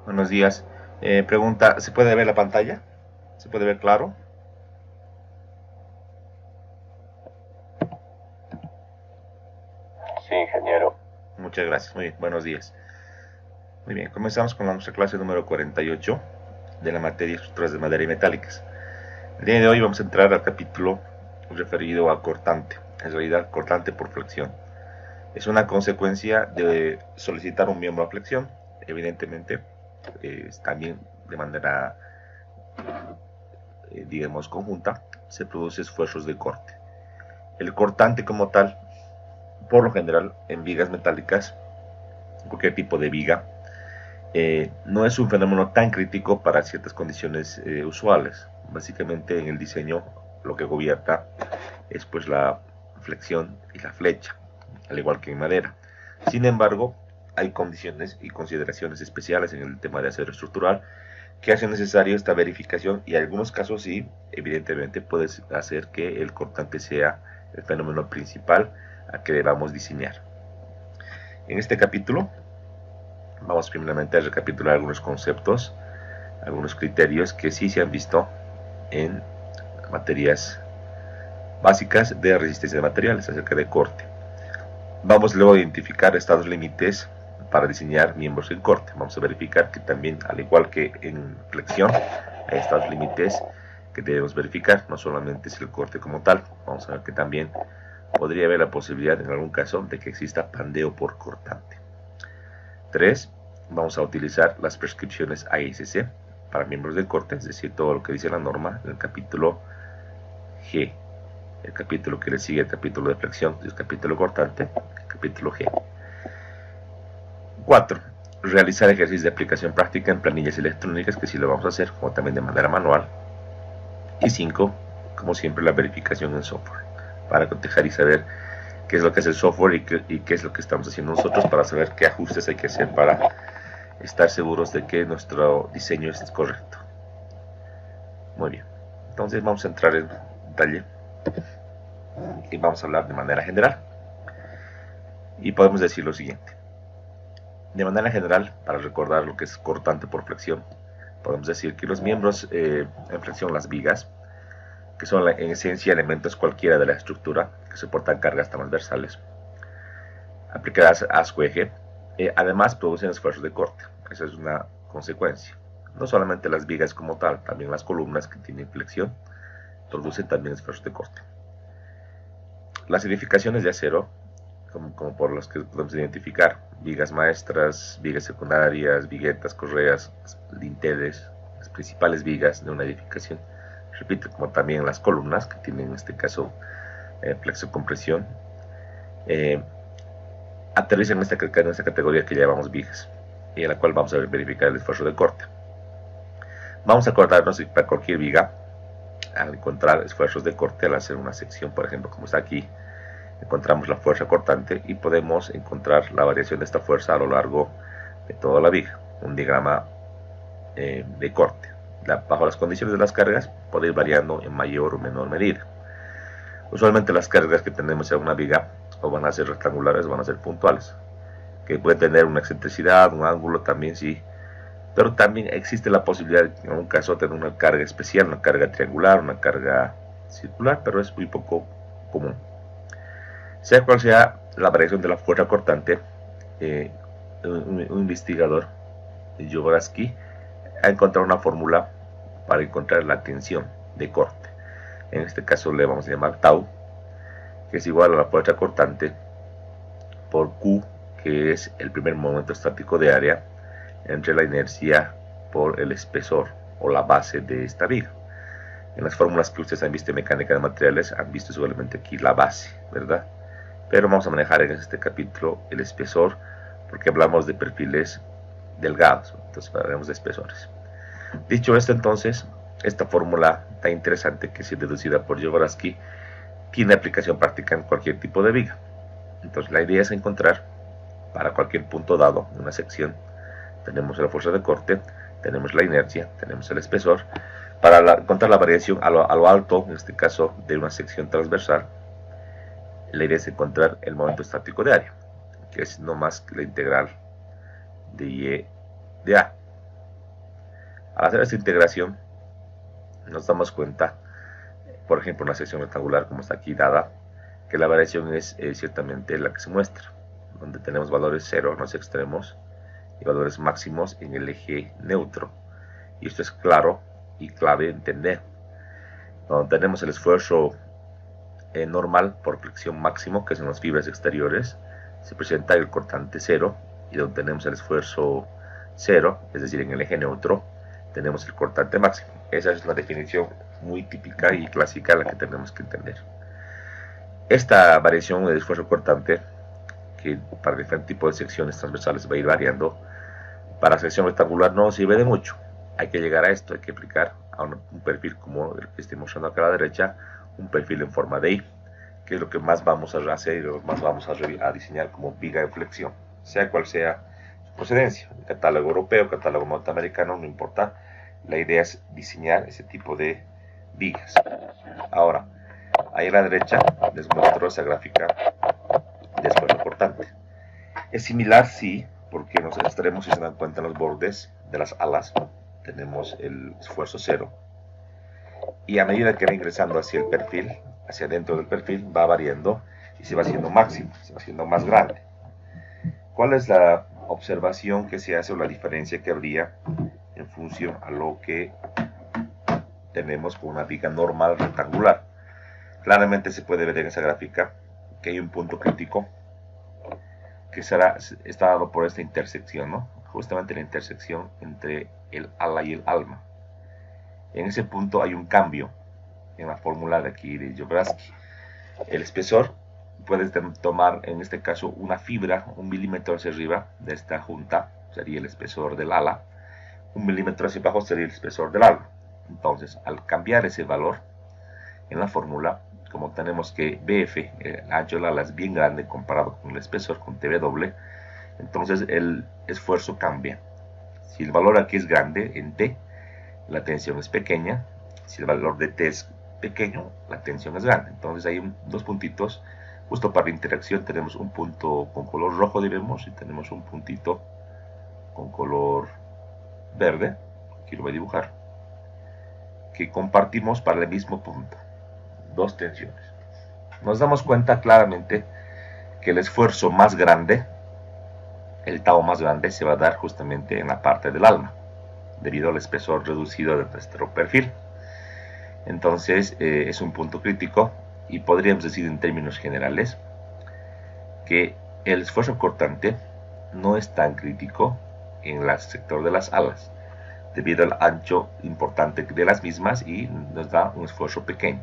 Buenos días. Pregunta, ¿se puede ver la pantalla? ¿Se puede ver claro? Sí, ingeniero. Muchas gracias. Muy bien, buenos días. Muy bien, comenzamos con nuestra clase número 48 de la materia estructuras de madera y metálicas. El día de hoy vamos a entrar al capítulo referido a cortante, en realidad cortante por flexión. Es una consecuencia de solicitar un miembro a flexión, evidentemente, también de manera, digamos, conjunta, se produce esfuerzos de corte. El cortante como tal, por lo general, en vigas metálicas, cualquier tipo de viga, no es un fenómeno tan crítico para ciertas condiciones usuales. Básicamente en el diseño lo que gobierna es pues la flexión y la flecha, al igual que en madera. Sin embargo, hay condiciones y consideraciones especiales en el tema de acero estructural que hacen necesario esta verificación y en algunos casos sí, evidentemente puede hacer que el cortante sea el fenómeno principal a que debamos diseñar. En este capítulo vamos primeramente a recapitular algunos conceptos, algunos criterios que sí se han visto en materias básicas de resistencia de materiales acerca de corte. Vamos luego a identificar estados límites para diseñar miembros en corte. Vamos a verificar que también, al igual que en flexión, hay estados límites que debemos verificar, no solamente es el corte como tal. Vamos a ver que también podría haber la posibilidad en algún caso de que exista pandeo por cortante. 3. Vamos a utilizar las prescripciones ASC para miembros del corte, es decir, todo lo que dice la norma en el capítulo G, el capítulo que le sigue el capítulo de flexión, el capítulo cortante, el capítulo G. 4. Realizar ejercicios de aplicación práctica en planillas electrónicas, que sí lo vamos a hacer, como también de manera manual. Y 5. Como siempre, la verificación en software, para cotejar y saber qué es lo que hace el software y qué es lo que estamos haciendo nosotros, para saber qué ajustes hay que hacer para estar seguros de que nuestro diseño es correcto. Muy bien, entonces vamos a entrar en detalle y vamos a hablar de manera general. Y podemos decir lo siguiente. De manera general, para recordar lo que es cortante por flexión, podemos decir que los miembros en flexión, las vigas, que son en esencia elementos cualquiera de la estructura que soportan cargas transversales, aplicadas a su eje, además producen esfuerzos de corte. Esa es una consecuencia. No solamente las vigas como tal, también las columnas que tienen flexión producen también esfuerzos de corte. Las edificaciones de acero, como por las que podemos identificar, vigas maestras, vigas secundarias, viguetas, correas, dinteles, las principales vigas de una edificación. Repito, como también las columnas, que tienen en este caso flexocompresión, aterrizan en esta categoría que llamamos vigas, y en la cual vamos a verificar el esfuerzo de corte. Vamos a acordarnos que para cualquier viga, al encontrar esfuerzos de corte, al hacer una sección, por ejemplo, como está aquí, encontramos la fuerza cortante y podemos encontrar la variación de esta fuerza a lo largo de toda la viga, un diagrama de corte. Bajo las condiciones de las cargas puede ir variando en mayor o menor medida. Usualmente las cargas que tenemos en una viga o van a ser rectangulares o van a ser puntuales, que puede tener una excentricidad, un ángulo también sí, pero también existe la posibilidad en un caso de tener una carga especial, una carga triangular, una carga circular, pero es muy poco común. Sea cual sea la variación de la fuerza cortante, un investigador, Jogorsky, ha encontrado una fórmula para encontrar la tensión de corte. En este caso le vamos a llamar tau, que es igual a la fuerza cortante por Q, que es el primer momento estático de área, entre la inercia por el espesor o la base de esta viga. En las fórmulas que ustedes han visto en mecánica de materiales, han visto solamente aquí la base, ¿verdad? Pero vamos a manejar en este capítulo el espesor, porque hablamos de perfiles delgados, entonces hablaremos de espesores. Dicho esto, entonces, esta fórmula tan interesante que es deducida por Jogorsky tiene aplicación práctica en cualquier tipo de viga. Entonces la idea es encontrar para cualquier punto dado en una sección, tenemos la fuerza de corte, tenemos la inercia, tenemos el espesor, para encontrar la variación a lo alto, en este caso de una sección transversal. La idea es encontrar el momento estático de área, que es no más que la integral de Y de A. Al hacer esta integración, nos damos cuenta, por ejemplo, una sección rectangular como está aquí dada, que la variación es ciertamente la que se muestra, donde tenemos valores 0 en los extremos y valores máximos en el eje neutro. Y esto es claro y clave entender. Donde tenemos el esfuerzo normal por flexión máximo, que son las fibras exteriores, se presenta el cortante 0, y donde tenemos el esfuerzo 0, es decir, en el eje neutro, tenemos el cortante máximo. Esa es una definición muy típica y clásica la que tenemos que entender. Esta variación de esfuerzo cortante, que para diferentes tipos de secciones transversales va a ir variando, para sección rectangular no sirve de mucho. Hay que llegar a esto, hay que aplicar a un perfil como el que estoy mostrando acá a la derecha, un perfil en forma de I, que es lo que más vamos a hacer y lo más vamos a diseñar como viga de flexión, sea cual sea su procedencia, el catálogo europeo, catálogo norteamericano, no importa. La idea es diseñar ese tipo de vigas. Ahora, ahí a la derecha les muestro esa gráfica de esfuerzo cortante. Es similar, sí, porque en los extremos, si se dan cuenta, en los bordes de las alas tenemos el esfuerzo 0, y a medida que va ingresando hacia el perfil, hacia dentro del perfil, va variando y se va haciendo máximo, se va haciendo más grande. ¿Cuál es la observación que se hace o la diferencia que habría en función a lo que tenemos con una viga normal rectangular? Claramente se puede ver en esa gráfica que hay un punto crítico que está dado por esta intersección, ¿no? Justamente la intersección entre el ala y el alma. En ese punto hay un cambio en la fórmula de aquí de Jobraski. El espesor puedes tomar en este caso una fibra, 1 milímetro hacia arriba de esta junta sería el espesor del ala, 1 milímetro hacia abajo sería el espesor del alma. Entonces, al cambiar ese valor en la fórmula, como tenemos que BF, el ancho del ala es bien grande comparado con el espesor, con TW, entonces el esfuerzo cambia. Si el valor aquí es grande en T, la tensión es pequeña. Si el valor de T es pequeño, la tensión es grande. Entonces hay dos puntitos. Justo para la interacción tenemos un punto con color rojo, diremos, y tenemos un puntito con color verde, aquí lo voy a dibujar, que compartimos para el mismo punto. Dos tensiones. Nos damos cuenta claramente que el esfuerzo más grande, el tau más grande, se va a dar justamente en la parte del alma, debido al espesor reducido de nuestro perfil. Entonces es un punto crítico, y podríamos decir en términos generales que el esfuerzo cortante no es tan crítico en el sector de las alas, debido al ancho importante de las mismas, y nos da un esfuerzo pequeño.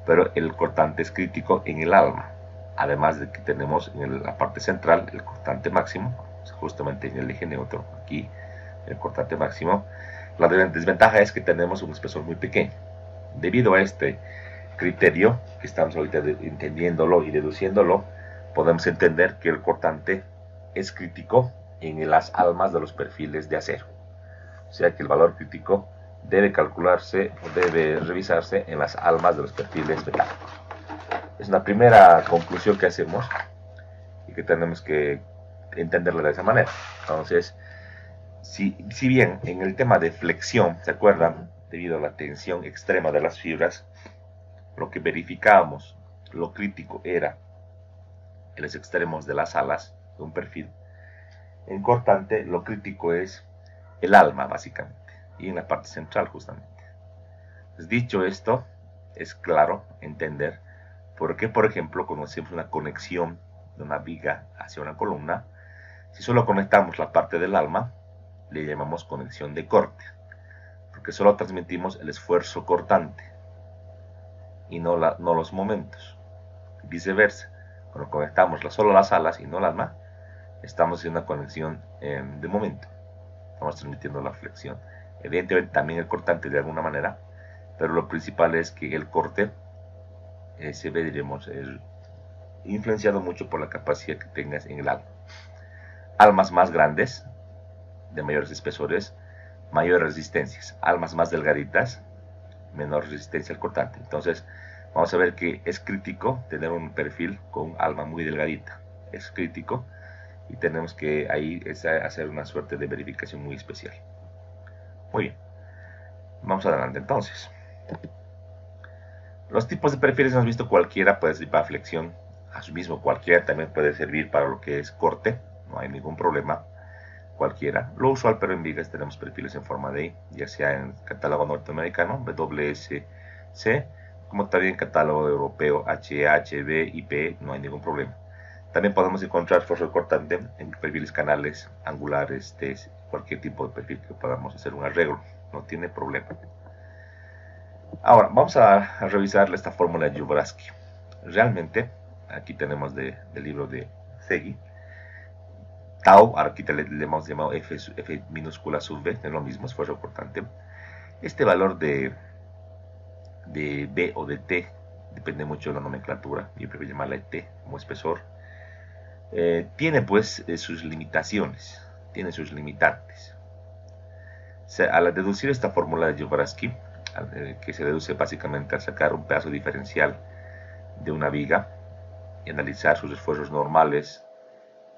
Pero el cortante es crítico en el alma, además de que tenemos en la parte central el cortante máximo, justamente en el eje neutro, aquí el cortante máximo. La desventaja es que tenemos un espesor muy pequeño. Debido a este criterio, que estamos ahorita entendiéndolo y deduciéndolo, podemos entender que el cortante es crítico en las almas de los perfiles de acero. O sea que el valor crítico debe calcularse o debe revisarse en las almas de los perfiles metálicos. Es una primera conclusión que hacemos y que tenemos que entenderla de esa manera. Entonces, si bien en el tema de flexión, ¿se acuerdan? Debido a la tensión extrema de las fibras, lo que verificábamos, lo crítico era en los extremos de las alas de un perfil. En cortante, lo crítico es el alma, básicamente, y en la parte central, justamente. Pues dicho esto, es claro entender por qué, por ejemplo, conocemos una conexión de una viga hacia una columna. Si solo conectamos la parte del alma, le llamamos conexión de corte, porque solo transmitimos el esfuerzo cortante y no los momentos. Viceversa, cuando conectamos solo las alas y no el alma, estamos haciendo una conexión de momento, estamos transmitiendo la flexión. Evidentemente también el cortante de alguna manera, pero lo principal es que el corte se ve, diremos, influenciado mucho por la capacidad que tengas en el alma. Almas más grandes, de mayores espesores, mayores resistencias. Almas más delgaditas, menor resistencia al cortante. Entonces, vamos a ver que es crítico tener un perfil con alma muy delgadita. Es crítico, y tenemos que ahí hacer una suerte de verificación muy especial. Muy bien. Vamos adelante entonces. Los tipos de perfiles hemos visto cualquiera puede servir para flexión, asimismo cualquiera también puede servir para lo que es corte, no hay ningún problema, cualquiera. Lo usual, pero en vigas tenemos perfiles en forma de I, ya sea en catálogo norteamericano, WSC, como también en catálogo europeo, HE, HB, IP, no hay ningún problema. También podemos encontrar fósforo cortante en perfiles canales, angulares, cualquier tipo de perfil que podamos hacer un arreglo, no tiene problema. Ahora, vamos a revisar esta fórmula de Joubrawski. Realmente, aquí tenemos del libro de Segui, tau, aquí le hemos llamado F minúscula sub B, es lo mismo, esfuerzo cortante. Este valor de B o de T depende mucho de la nomenclatura, yo prefiero llamarla T como espesor. Tiene pues sus limitaciones, tiene sus limitantes. O sea, al deducir esta fórmula de Joubrawski, que se deduce básicamente al sacar un pedazo diferencial de una viga y analizar sus esfuerzos normales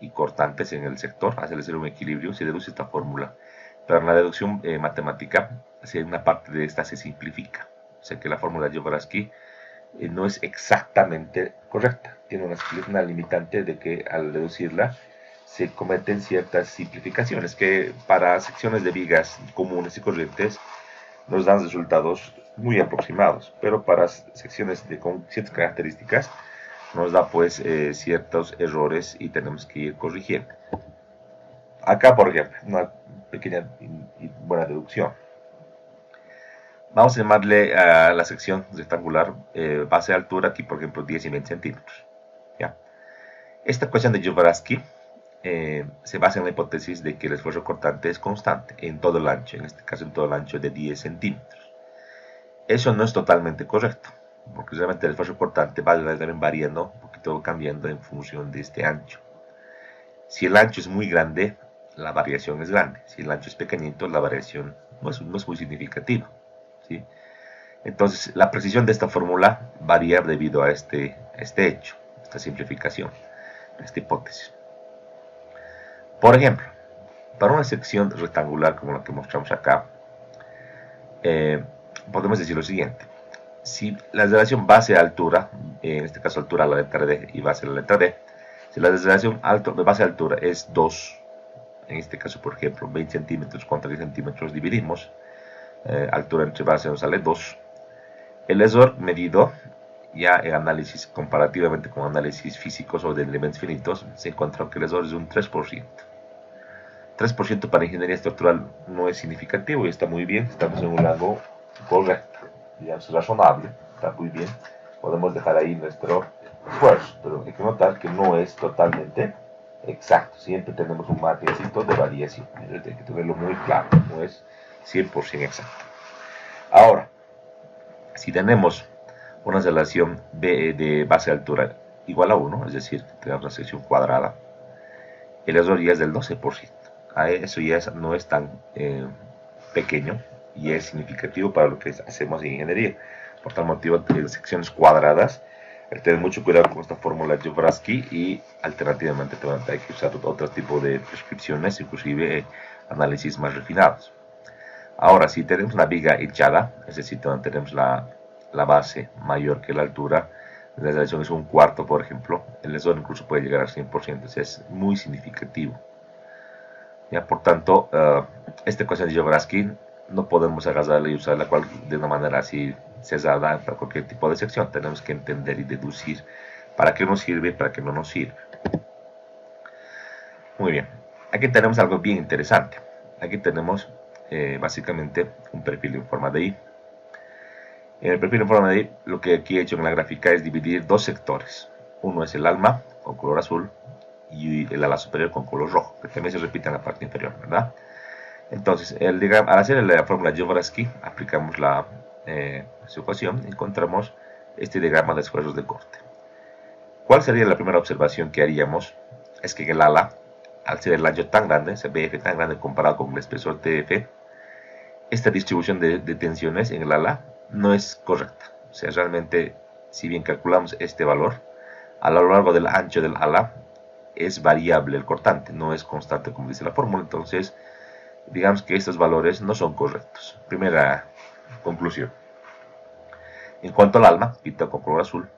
y cortantes en el sector, hacer un equilibrio, se deduce esta fórmula. Pero en la deducción matemática, una parte de esta se simplifica. O sea que la fórmula de Joubrawski no es exactamente correcta. Tiene una limitante de que al deducirla se cometen ciertas simplificaciones que para secciones de vigas comunes y corrientes nos dan resultados muy aproximados, pero para secciones con ciertas características nos da pues ciertos errores y tenemos que ir corrigiendo. Acá, por ejemplo, una pequeña y buena deducción. Vamos a llamarle a la sección rectangular base de altura, aquí por ejemplo 10 y 20 centímetros. ¿Ya? Esta ecuación de Joubrawski se basa en la hipótesis de que el esfuerzo cortante es constante en todo el ancho, en este caso en todo el ancho de 10 centímetros. Eso no es totalmente correcto, porque realmente el esfuerzo cortante va también variando, un poquito cambiando en función de este ancho. Si el ancho es muy grande, la variación es grande. Si el ancho es pequeñito, la variación no es muy significativa. ¿Sí? Entonces, la precisión de esta fórmula varía debido a este hecho, esta simplificación, esta hipótesis. Por ejemplo, para una sección rectangular como la que mostramos acá, podemos decir lo siguiente. Si la relación base-altura, en este caso altura a la letra D y base a la letra D, si la relación base-altura es 2, en este caso por ejemplo 20 centímetros contra 10 centímetros, dividimos, altura entre base nos sale 2. El error medido, ya en análisis comparativamente con análisis físicos o de elementos finitos, se encontró que el error es de un 3%. 3% para ingeniería estructural no es significativo y está muy bien, estamos en un rango correcto, digamos razonable, está muy bien, podemos dejar ahí nuestro esfuerzo, pero hay que notar que no es totalmente exacto, siempre tenemos un margencito de variación, hay que tenerlo muy claro, no es 100% exacto. Ahora, si tenemos una relación de base altura igual a 1, es decir, tenemos una sección cuadrada, el error ya es del 12%. Eso ya no es tan pequeño y es significativo para lo que hacemos en ingeniería. Por tal motivo, en secciones cuadradas, hay que tener mucho cuidado con esta fórmula de Joubrawski y alternativamente hay que usar otro tipo de prescripciones, inclusive análisis más refinados. Ahora, si tenemos una viga hinchada, es decir, tenemos la base mayor que la altura, la relación es un cuarto, por ejemplo, el error incluso puede llegar al 100%, o sea, es muy significativo. ¿Ya? Por tanto, esta ecuación de Joubrawski no podemos agarrarla y usarla de una manera así cerrada para cualquier tipo de sección. Tenemos que entender y deducir para qué nos sirve y para qué no nos sirve. Muy bien, aquí tenemos algo bien interesante. Aquí tenemos básicamente un perfil en forma de I. En el perfil en forma de I, lo que aquí he hecho en la gráfica es dividir dos sectores. Uno es el alma con color azul y el ala superior con color rojo, que también se repite en la parte inferior, ¿verdad? Entonces, al hacer la fórmula Joubrawski, aplicamos su ecuación, encontramos este diagrama de esfuerzos de corte. ¿Cuál sería la primera observación que haríamos? Es que en el ala, al ser el ancho tan grande, BF tan grande comparado con el espesor TF, esta distribución de tensiones en el ala no es correcta. O sea, realmente, si bien calculamos este valor, a lo largo del ancho del ala, es variable el cortante, no es constante como dice la fórmula, entonces digamos que estos valores no son correctos. Primera Conclusión. En cuanto al alma, pintado con color azul,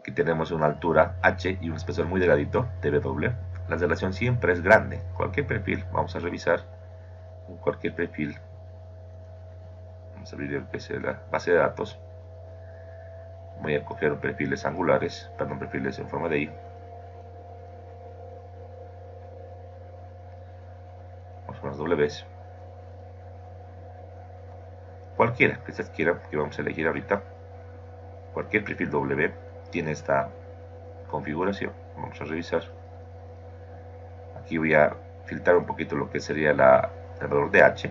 que tenemos una altura h y un espesor muy delgadito, tw, la relación siempre es grande. Cualquier perfil, vamos a revisar en cualquier perfil. Vamos a abrir el PC, la base de datos. Voy a coger perfiles angulares, perdón, perfiles en forma de I. Vamos con las Ws. Cualquiera que ustedes quieran, que vamos a elegir ahorita. Cualquier perfil W tiene esta configuración. Vamos a revisar. Aquí voy a filtrar un poquito lo que sería el valor de H.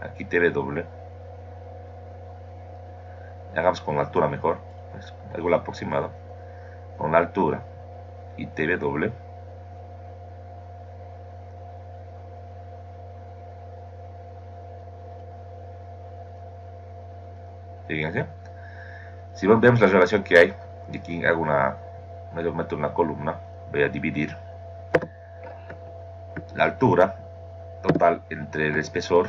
Aquí TW. Hagamos con la altura mejor. Es algo aproximado. Con la altura y TW. Fíjense. Si vemos la relación que hay, y aquí hago me meto una columna, voy a dividir la altura total entre el espesor.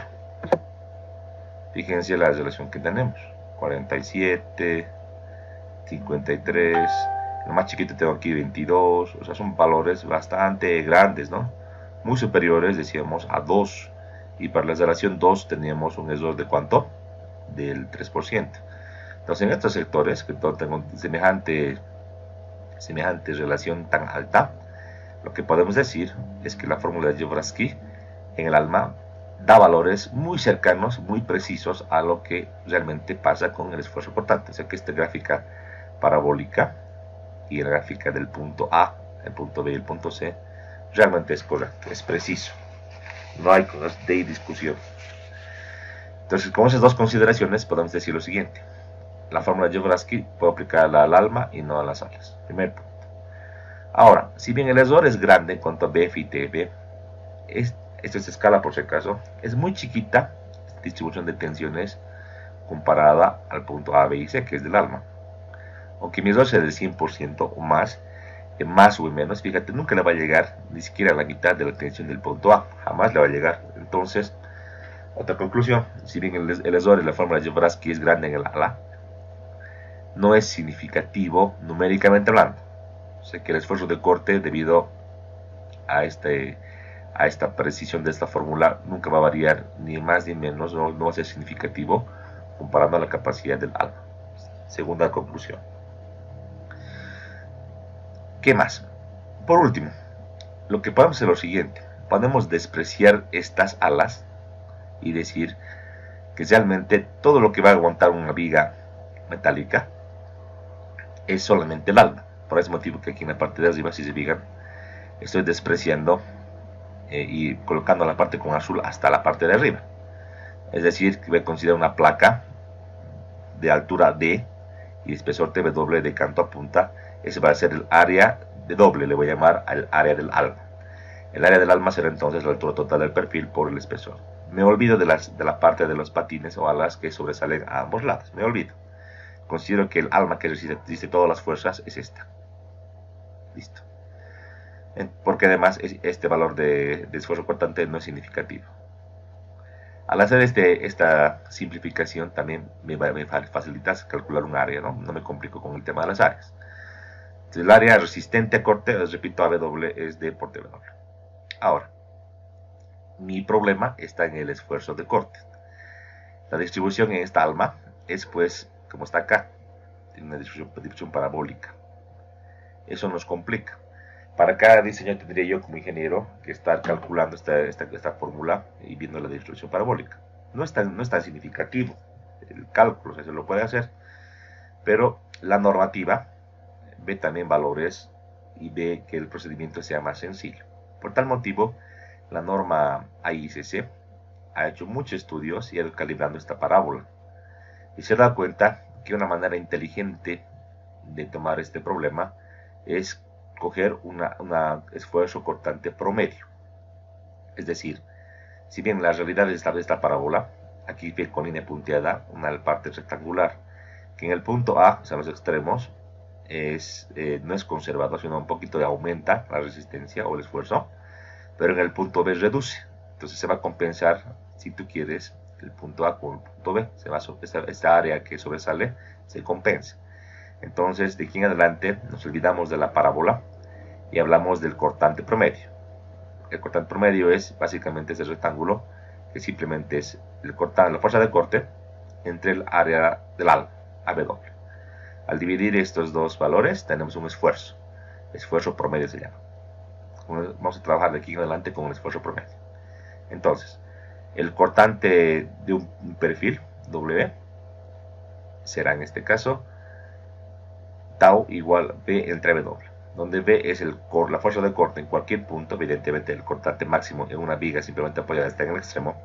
Fíjense la relación que tenemos: 47, 53, lo más chiquito tengo aquí 22, o sea, son valores bastante grandes, ¿no? Muy superiores, decíamos, a 2, y para la relación 2 teníamos un error de ¿cuánto? Del 3%. Entonces, en estos sectores que tengo semejante relación tan alta, lo que podemos decir es que la fórmula de Dvořáčky en el alma da valores muy cercanos, muy precisos a lo que realmente pasa con el esfuerzo cortante. O sea que esta gráfica parabólica y la gráfica del punto A, el punto B y el punto C, realmente es correcto, es preciso. No hay cosas de discusión. Entonces, con esas dos consideraciones podemos decir lo siguiente: la fórmula de Dvořáčky puede aplicarla al alma y no a las alas. Primer punto. Ahora, si bien el error es grande en cuanto a BF y TB, esto es escala por si acaso, es muy chiquita esta distribución de tensiones comparada al punto A, B y C, que es del alma. Aunque mi error sea del 100% o más o menos, fíjate, nunca le va a llegar ni siquiera a la mitad de la tensión del punto A, jamás le va a llegar. Entonces, otra conclusión: si bien el error de la fórmula de Dvořáčky es grande en el ala, no es significativo numéricamente hablando. O sea que el esfuerzo de corte, debido a esta precisión de esta fórmula, nunca va a variar ni más ni menos, no va a ser significativo comparando a la capacidad del alma. Segunda conclusión. ¿Qué más? Por último, lo que podemos hacer es lo siguiente: podemos despreciar estas alas y decir que realmente todo lo que va a aguantar una viga metálica es solamente el alma. Por ese motivo que aquí en la parte de arriba, si se fijan, estoy despreciando y colocando la parte con azul hasta la parte de arriba. Es decir, que voy a considerar una placa de altura D y espesor TW de canto a punta. Ese va a ser el área de doble, le voy a llamar al área del alma. El área del alma será entonces la altura total del perfil por el espesor. Me olvido de la parte de los patines o alas que sobresalen a ambos lados. Me olvido. Considero que el alma que resiste todas las fuerzas es esta. Listo. Porque además este valor de esfuerzo cortante no es significativo. Al hacer esta simplificación también me facilita calcular un área, ¿no? No me complico con el tema de las áreas. Entonces, el área resistente a corte, les repito, AW es D por TW. Ahora, mi problema está en el esfuerzo de corte. La distribución en esta alma es, pues, como está acá, tiene una distribución parabólica. Eso nos complica. Para cada diseño tendría yo como ingeniero que estar calculando esta fórmula y viendo la distribución parabólica. No es tan significativo el cálculo, se lo puede hacer, pero la normativa ve también valores y ve que el procedimiento sea más sencillo. Por tal motivo, la norma AICC ha hecho muchos estudios y ha ido calibrando esta parábola. Y se da cuenta que una manera inteligente de tomar este problema es coger un esfuerzo cortante promedio. Es decir, si bien la realidad es esta parábola, aquí ve con línea punteada una parte rectangular, que en el punto A, o sea, los extremos, no es conservador, sino un poquito aumenta la resistencia o el esfuerzo, pero en el punto B reduce. Entonces se va a compensar, si tú quieres, el punto A con el punto B. Esta área que sobresale se compensa. Entonces, de aquí en adelante nos olvidamos de la parábola y hablamos del cortante promedio. El cortante promedio es básicamente ese rectángulo que simplemente es la fuerza de corte entre el área del alma, AB. Al dividir estos dos valores tenemos un esfuerzo promedio se llama. Vamos a trabajar de aquí en adelante con un esfuerzo promedio. Entonces, el cortante de un perfil W será en este caso tau igual B entre W, donde B es la fuerza de corte en cualquier punto, evidentemente el cortante máximo en una viga simplemente apoyada está en el extremo,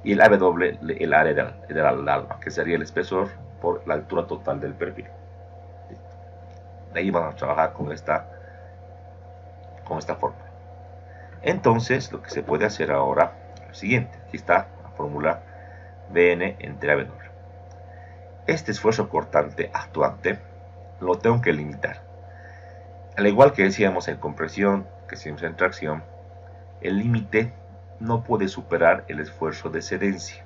y el AW el área del alma, que sería el espesor por la altura total del perfil. De ahí vamos a trabajar con esta fórmula. Entonces, lo que se puede hacer ahora es lo siguiente. Aquí está la fórmula Bn entre AW. Este esfuerzo cortante actuante lo tengo que limitar. Al igual que decíamos en compresión, que decíamos en tracción, el límite no puede superar el esfuerzo de excedencia.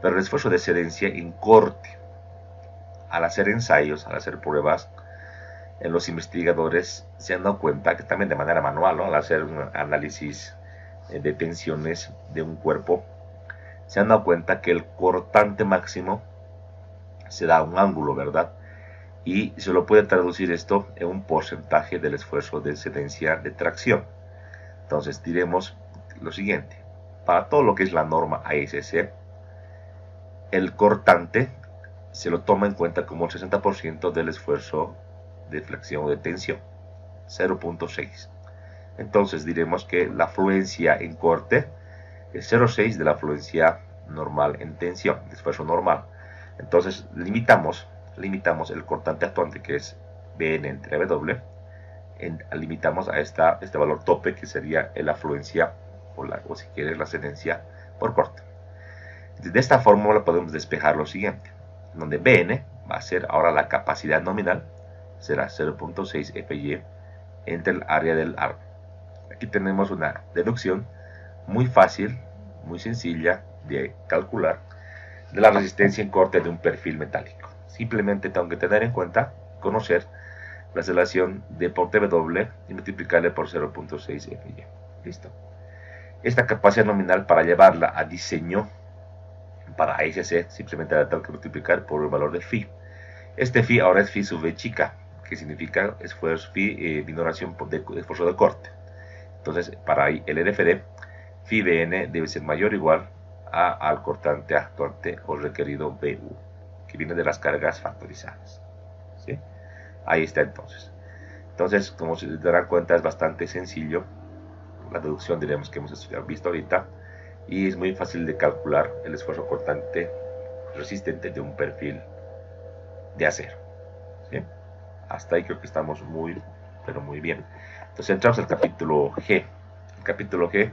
Pero el esfuerzo de excedencia en corte, al hacer ensayos, al hacer pruebas, los investigadores se han dado cuenta que también de manera manual, ¿no? Al hacer un análisis de tensiones de un cuerpo, se han dado cuenta que el cortante máximo se da un ángulo, ¿verdad? Y se lo puede traducir esto en un porcentaje del esfuerzo de excedencia de tracción. Entonces diremos lo siguiente: para todo lo que es la norma ASC, el cortante se lo toma en cuenta como el 60% del esfuerzo de flexión o de tensión, 0.6. Entonces diremos que la fluencia en corte es 0.6 de la fluencia normal en tensión, de esfuerzo normal. Entonces limitamos el cortante actuante, que es Bn entre W, limitamos a este valor tope, que sería la fluencia o si quieres la excedencia por corte. De esta fórmula podemos despejar lo siguiente, donde Bn va a ser ahora la capacidad nominal, será 0.6 FY entre el área del arco. Aquí tenemos una deducción muy fácil, muy sencilla de calcular de la resistencia en corte de un perfil metálico. Simplemente tengo que tener en cuenta, conocer la relación de por TW y multiplicarle por 0.6 FY. Listo. Esta capacidad nominal, para llevarla a diseño para ASC, simplemente la tengo que multiplicar por el valor de phi. Este phi ahora es phi sub v chica, que significa esfuerzo phi minoración de esfuerzo de corte. Entonces, para el RFD, phi Bn debe ser mayor o igual al cortante actuante o requerido BU, que viene de las cargas factorizadas. ¿Sí? Ahí está entonces. Entonces, como se darán cuenta, es bastante sencillo la deducción, diremos, que hemos visto ahorita, y es muy fácil de calcular el esfuerzo cortante resistente de un perfil de acero. ¿Sí? Hasta ahí creo que estamos pero muy bien. Entonces entramos al capítulo G. El capítulo G,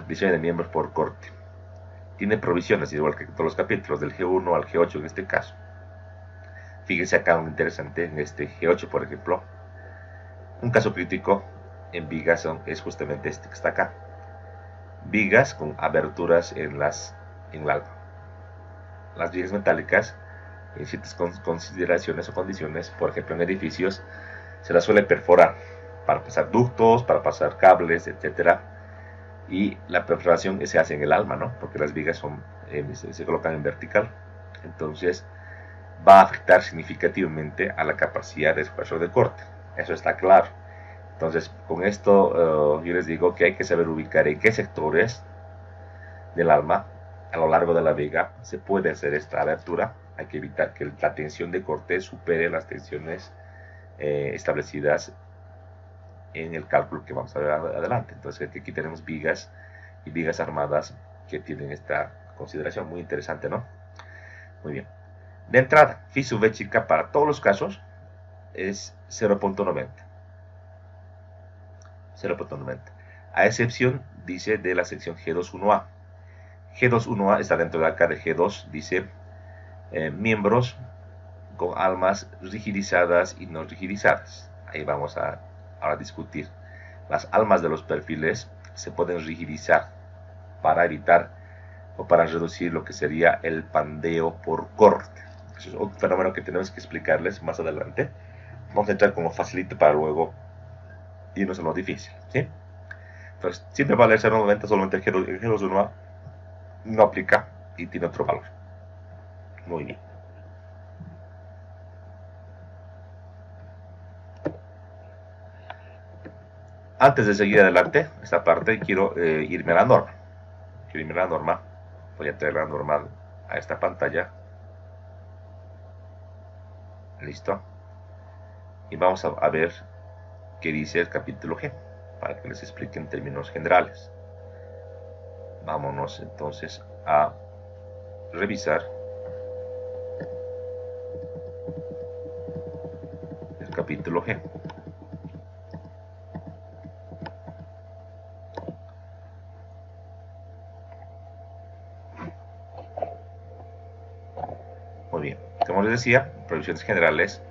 diseño de miembros por corte. Tiene provisiones, igual que todos los capítulos, del G1 al G8 en este caso. Fíjense acá un interesante, en este G8 por ejemplo, un caso crítico en vigas es justamente este que está acá. Vigas con aberturas en el alma. Las vigas metálicas, en ciertas consideraciones o condiciones, por ejemplo en edificios, se las suele perforar para pasar ductos, para pasar cables, etc. Y la perforación se hace en el alma, ¿no? Porque las vigas se colocan en vertical. Entonces va a afectar significativamente a la capacidad de esfuerzo de corte. Eso está claro. Entonces, con esto yo les digo que hay que saber ubicar en qué sectores del alma a lo largo de la viga se puede hacer esta abertura. Hay que evitar que la tensión de corte supere las tensiones establecidas en el cálculo que vamos a ver adelante. Entonces aquí tenemos vigas y vigas armadas que tienen esta consideración muy interesante, ¿no? Muy bien. De entrada, phi sub v chica para todos los casos es 0.90. 0.90. A excepción, dice, de la sección G2.1a. G2.1a está dentro de acá de G2, dice miembros con almas rigidizadas y no rigidizadas. Ahí vamos a discutir. Las almas de los perfiles se pueden rigidizar para evitar o para reducir lo que sería el pandeo por corte. Eso es otro fenómeno que tenemos que explicarles más adelante. Vamos a entrar como facilito para luego irnos a lo difícil, ¿sí? Entonces, siempre vale 0.90, solamente el G2 no aplica y tiene otro valor. Muy bien. Antes de seguir adelante, esta parte, quiero irme a la norma. Voy a traer la norma a esta pantalla. Listo. Y vamos a ver qué dice el capítulo G, para que les explique en términos generales. Vámonos entonces a revisar el capítulo G. Muy bien, como les decía, provisiones generales.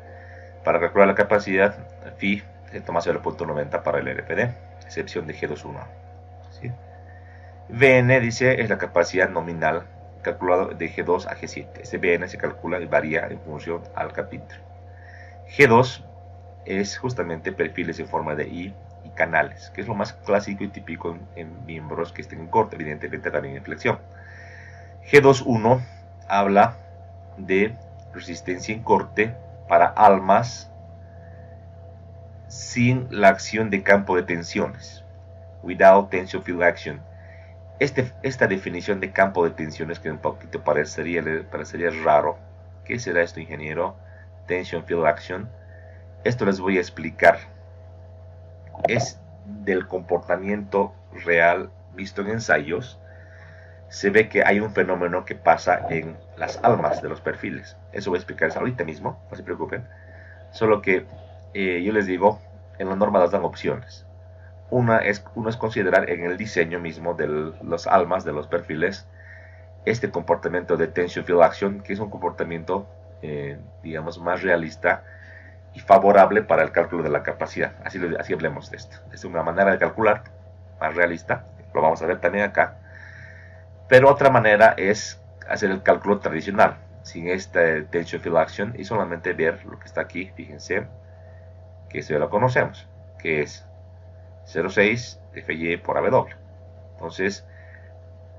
Para calcular la capacidad, phi se toma 0.90 para el RPD, excepción de G21. ¿Sí? Vn, dice, es la capacidad nominal calculado de G2 a G7. Este Vn se calcula y varía en función al capítulo. G2 es justamente perfiles en forma de I y canales, que es lo más clásico y típico en miembros que estén en corte, evidentemente también en flexión. G2.1 habla de resistencia en corte para almas sin la acción de campo de tensiones, without tension field action. Esta definición de campo de tensiones que un poquito parecería raro. ¿Qué será esto, ingeniero? Tension field action. Esto les voy a explicar. Es del comportamiento real visto en ensayos. Se ve que hay un fenómeno que pasa en las almas de los perfiles. Eso voy a explicarles ahorita mismo, no se preocupen. Solo que yo les digo, en la norma las dan opciones. Uno es considerar en el diseño mismo de los almas de los perfiles este comportamiento de tension field action, que es un comportamiento, digamos, más realista y favorable para el cálculo de la capacidad. Así hablemos de esto. Es una manera de calcular más realista, lo vamos a ver también acá. Pero otra manera es hacer el cálculo tradicional, sin este tension field action, y solamente ver lo que está aquí. Fíjense que eso ya lo conocemos, que es 0.6 FY por AW. Entonces,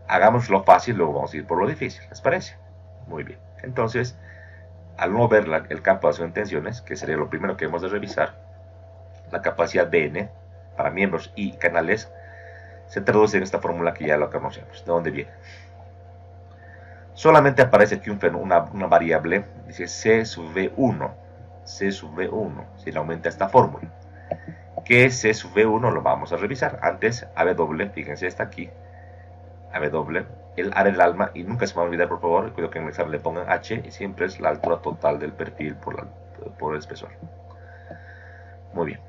hagámoslo fácil, luego vamos a ir por lo difícil, ¿les parece? Muy bien. Entonces, al no ver el campo de acción de tensiones, que sería lo primero que hemos de revisar, la capacidad Bn para miembros y canales se traduce en esta fórmula que ya lo conocemos. ¿De dónde viene? Solamente aparece aquí una variable, dice C sub V1. C sub V1, si le aumenta esta fórmula. ¿Qué es C sub V1? Lo vamos a revisar. Antes, AW, fíjense, está aquí. AW, el área del alma, y nunca se me va a olvidar, por favor, cuidado que en el examen le pongan H, y siempre es la altura total del perfil por el espesor. Muy bien.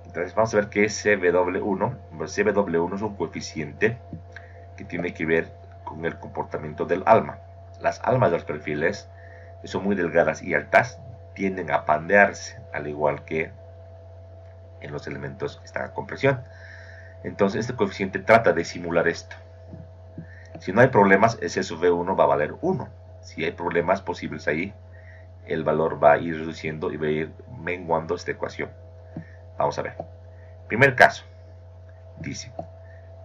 Entonces vamos a ver qué es CW1. CW1 es un coeficiente que tiene que ver con el comportamiento del alma. Las almas de los perfiles, que son muy delgadas y altas, tienden a pandearse, al igual que en los elementos que están a compresión. Entonces este coeficiente trata de simular esto. Si no hay problemas, ese sub V1 va a valer 1. Si hay problemas posibles ahí, el valor va a ir reduciendo y va a ir menguando esta ecuación. Vamos a ver. Primer caso. Dice,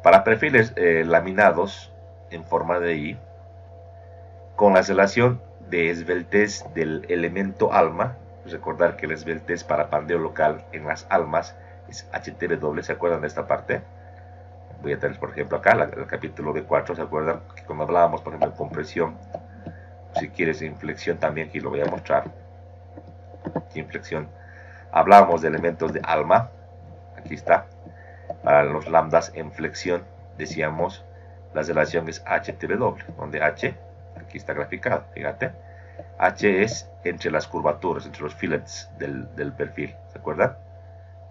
para perfiles laminados en forma de I, con la relación de esbeltez del elemento alma, recordar que la esbeltez para pandeo local en las almas es HTW, ¿se acuerdan de esta parte? Voy a tener, por ejemplo, acá el capítulo de 4, ¿se acuerdan? Que cuando hablábamos, por ejemplo, de compresión, si quieres inflexión también, aquí lo voy a mostrar. Aquí inflexión, hablábamos de elementos de alma, aquí está. Para los lambdas en flexión, decíamos, la relación es HTW, donde H, aquí está graficado, fíjate. H es entre las curvaturas, entre los fillets del perfil, ¿se acuerdan?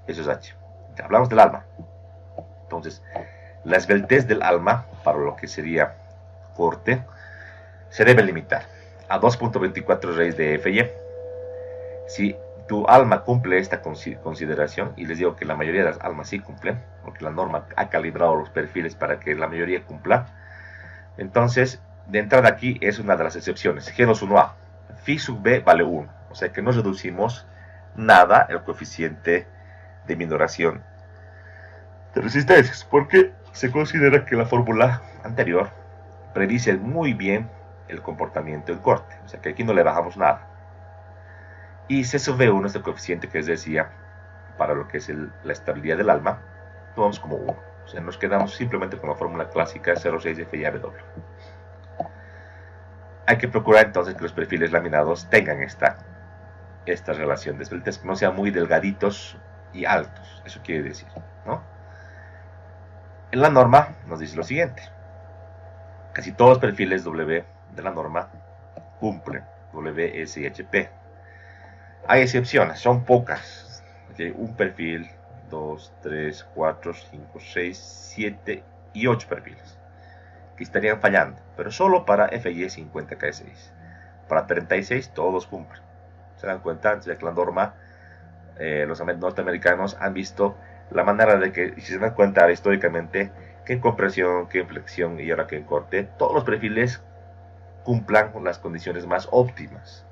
Eso es H. Hablamos del alma. Entonces, la esbeltez del alma, para lo que sería corte, se debe limitar a 2.24 raíz de FY. Si tu alma cumple esta consideración, y les digo que la mayoría de las almas sí cumplen, porque la norma ha calibrado los perfiles para que la mayoría cumpla, Entonces, de entrada aquí es una de las excepciones, G2-1A. Phi sub B vale 1, o sea que no reducimos nada el coeficiente de minoración de resistencias, porque se considera que la fórmula anterior predice muy bien el comportamiento del corte, o sea que aquí no le bajamos nada. Y C sub B1 es el coeficiente que les decía para lo que es la estabilidad del alma, tomamos como 1. O sea, nos quedamos simplemente con la fórmula clásica 0,6 FIAW. Hay que procurar entonces que los perfiles laminados tengan esta relación de esbeltez, que no sean muy delgaditos y altos. Eso quiere decir, ¿no? En la norma nos dice lo siguiente. Casi todos los perfiles W de la norma cumplen WSHP. Hay excepciones, son pocas. ¿Okay? Un perfil, 2, 3, 4, 5, 6, 7 y 8 perfiles que estarían fallando, pero solo para FY 50K6. Para 36 todos cumplen. Se dan cuenta de que la norma, los norteamericanos han visto la manera de que, si se dan cuenta históricamente, que en compresión, que en flexión y ahora que en corte, todos los perfiles cumplan con las condiciones más óptimas,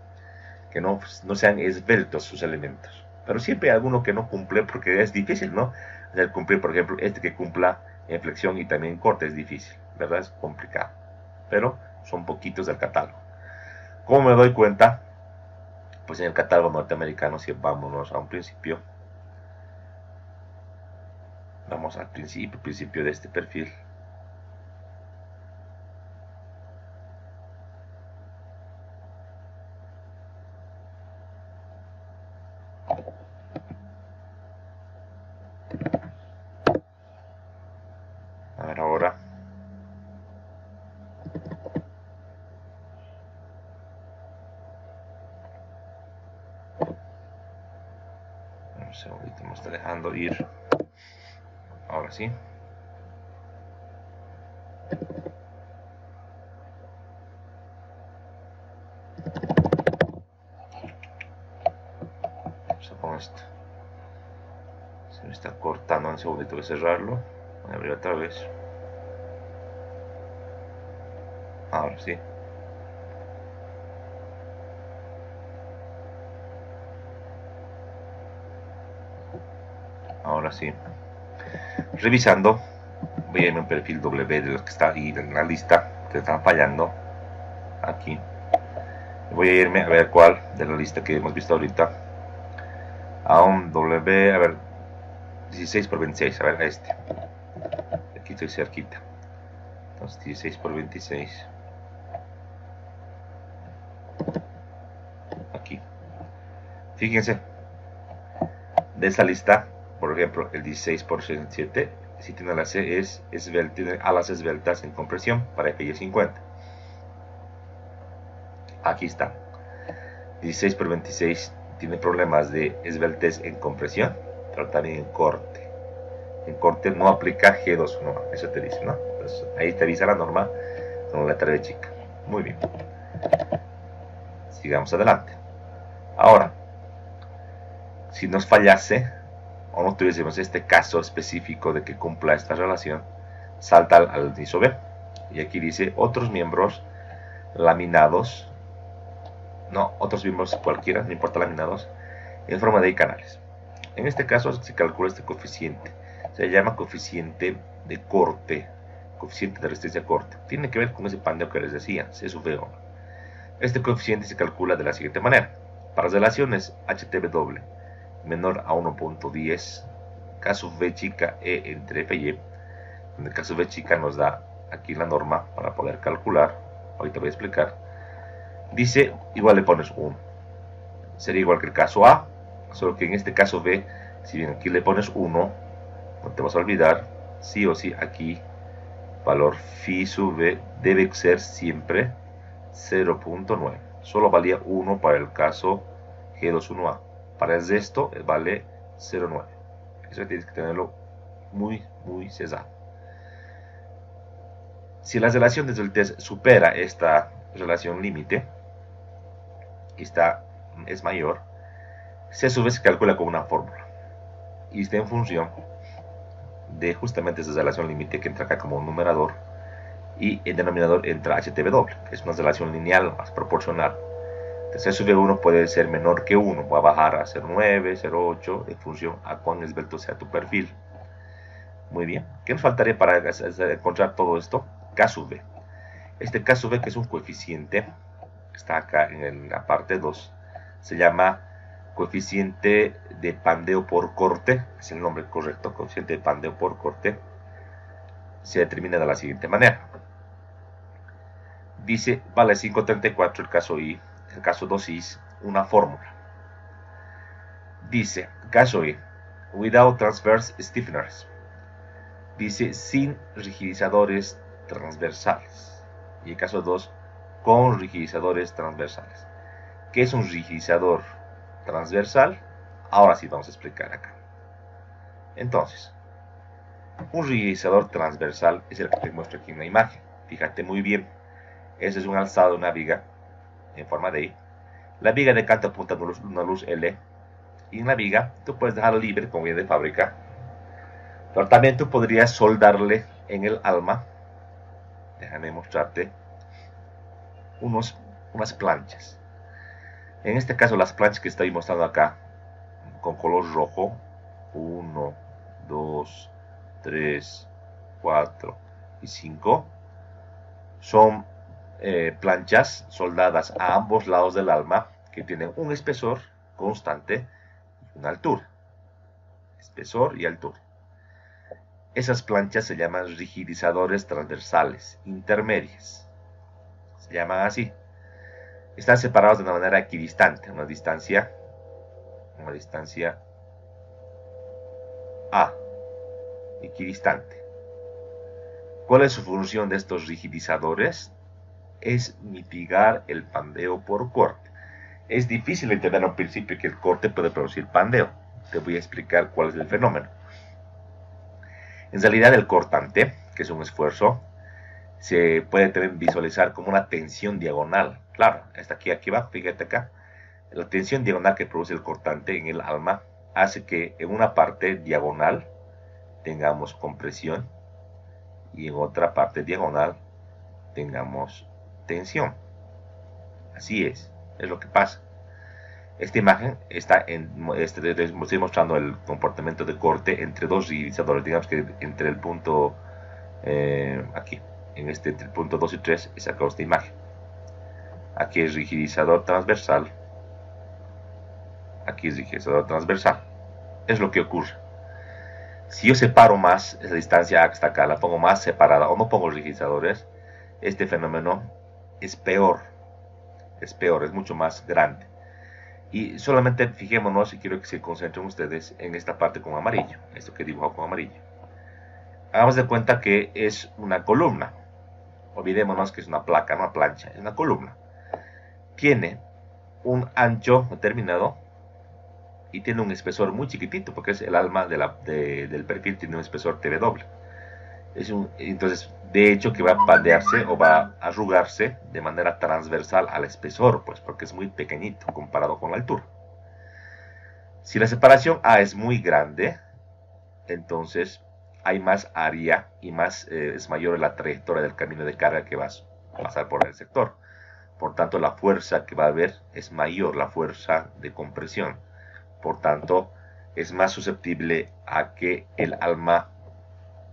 que no sean esbeltos sus elementos. Pero siempre hay alguno que no cumple porque es difícil, ¿no? El cumplir, por ejemplo, este que cumpla en flexión y también en corte es difícil, ¿verdad? Es complicado. Pero son poquitos del catálogo. ¿Cómo me doy cuenta? Pues en el catálogo norteamericano, si vámonos a un principio, vamos al principio de este perfil. A ver ahora. Un segundito, me está dejando ir. Ahora sí. Vamos a poner esto. Se me está cortando, un segundito, voy a cerrarlo. Voy a abrir otra vez. Ahora sí. Ahora sí. Revisando, voy a irme a un perfil W de los que está ahí en la lista, que están fallando. Aquí. Voy a irme a ver cuál de la lista que hemos visto ahorita. A un W, a ver, 16 por 26, a ver, a este. Aquí estoy cerquita. Entonces 16 por 26. Aquí. Fíjense. De esa lista, por ejemplo, el 16 por 67, si tiene la C, tiene alas esbeltas en compresión para FY 50. Aquí está. 16 por 26 tiene problemas de esbeltez en compresión, pero también en corte. En corte no aplica G2-1A, eso te dice, ¿no? Entonces, ahí te avisa la norma con la letra de chica. Muy bien. Sigamos adelante. Ahora, si nos fallase o no tuviésemos este caso específico de que cumpla esta relación, salta al inciso B. Y aquí dice otros miembros laminados, no, otros miembros cualquiera, no importa laminados, en forma de I canales. En este caso se calcula este coeficiente. Se llama coeficiente de corte, coeficiente de resistencia a corte. Tiene que ver con ese pandeo que les decía, C sub V1. Este coeficiente se calcula de la siguiente manera. Para relaciones HTW menor a 1.10, K sub V chica E entre F y E, donde K sub V chica nos da aquí la norma para poder calcular, ahorita voy a explicar, dice, igual le pones 1. Sería igual que el caso A, solo que en este caso B, si bien aquí le pones 1, no te vas a olvidar, sí o sí aquí, valor phi sub V debe ser siempre 0.9. Solo valía 1 para el caso G2-1A. Para el resto vale 0.9. Eso tienes que tenerlo muy cesado. Si la relación de esbeltez supera esta relación límite, es mayor, se a su vez se calcula con una fórmula. Y está en función de justamente esa relación límite que entra acá como un numerador y el denominador entra HTW, que es una relación lineal más proporcional. Entonces sub 1 puede ser menor que 1, va a bajar a 0,9, 0,8 en función a cuán esbelto sea tu perfil. Muy bien, ¿qué nos faltaría para encontrar todo esto? K sub B. Este K sub B, que es un coeficiente, está acá en la parte 2, se llama coeficiente de pandeo por corte, es el nombre correcto, coeficiente de pandeo por corte, se determina de la siguiente manera. Dice, vale 534 el caso I, el caso 2is, una fórmula. Dice, caso I, without transverse stiffeners. Dice, sin rigidizadores transversales. Y el caso 2, con rigidizadores transversales. ¿Qué es un rigidizador transversal? Ahora sí vamos a explicar acá. Entonces, un rigidizador transversal es el que te muestro aquí en la imagen. Fíjate muy bien. Ese es un alzado de una viga en forma de I. La viga de canto apunta a una luz L. Y en la viga tú puedes dejarla libre como viene de fábrica. Pero también tú podrías soldarle en el alma. Déjame mostrarte unas planchas. En este caso las planchas que estoy mostrando acá con color rojo. 1, 2, 3, 4 y 5 son planchas soldadas a ambos lados del alma que tienen un espesor constante y una altura. Espesor y altura. Esas planchas se llaman rigidizadores transversales intermedias. Se llaman así. Están separados de una manera equidistante, una distancia A, equidistante. ¿Cuál es su función de estos rigidizadores? Es mitigar el pandeo por corte. Es difícil entender al principio que el corte puede producir pandeo. Te voy a explicar cuál es el fenómeno. En realidad el cortante, que es un esfuerzo, se puede visualizar como una tensión diagonal. Claro, hasta aquí va, fíjate acá. La tensión diagonal que produce el cortante en el alma hace que en una parte diagonal tengamos compresión y en otra parte diagonal tengamos tensión. Así es lo que pasa. Esta imagen estoy mostrando el comportamiento de corte entre dos rigidizadores. Digamos que entre el punto aquí, entre el punto 2 y 3 he sacado esta imagen. Aquí es rigidizador transversal. Aquí es rigidizador transversal. Es lo que ocurre. Si yo separo más esa distancia hasta acá, la pongo más separada o no pongo rigidizadores, este fenómeno es peor. Es mucho más grande. Y solamente fijémonos, y quiero que se concentren ustedes en esta parte con amarillo, esto que he dibujado con amarillo. Hagamos de cuenta que es una columna. Olvidémonos que es una placa, no una plancha, es una columna. Tiene un ancho determinado y tiene un espesor muy chiquitito, porque es el alma del perfil, tiene un espesor TW. Entonces, de hecho, que va a pandearse o va a arrugarse de manera transversal al espesor, pues porque es muy pequeñito comparado con la altura. Si la separación A es muy grande, entonces hay más área y es mayor la trayectoria del camino de carga que va a pasar por el sector. Por tanto, la fuerza que va a haber es mayor, la fuerza de compresión. Por tanto, es más susceptible a que el alma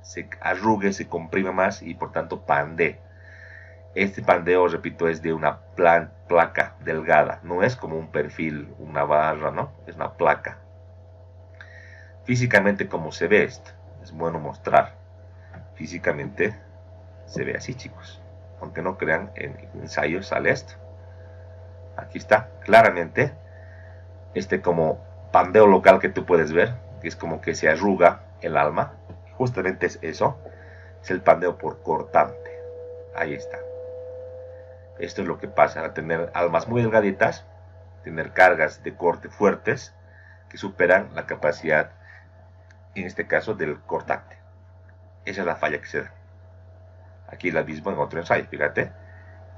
se arrugue, se comprime más y por tanto pandee. Este pandeo, repito, es de una placa delgada, no es como un perfil, una barra, ¿no? Es una placa. Físicamente, ¿cómo se ve esto? Es bueno mostrar. Físicamente se ve así, chicos. Aunque no crean, en ensayos sale esto. Aquí está, claramente, como pandeo local que tú puedes ver, que es como que se arruga el alma. Justamente es eso, es el pandeo por cortante. Ahí está. Esto es lo que pasa al tener almas muy delgaditas, tener cargas de corte fuertes que superan la capacidad, en este caso, del cortante. Esa es la falla que se da. Aquí la mismo en otro ensayo, fíjate.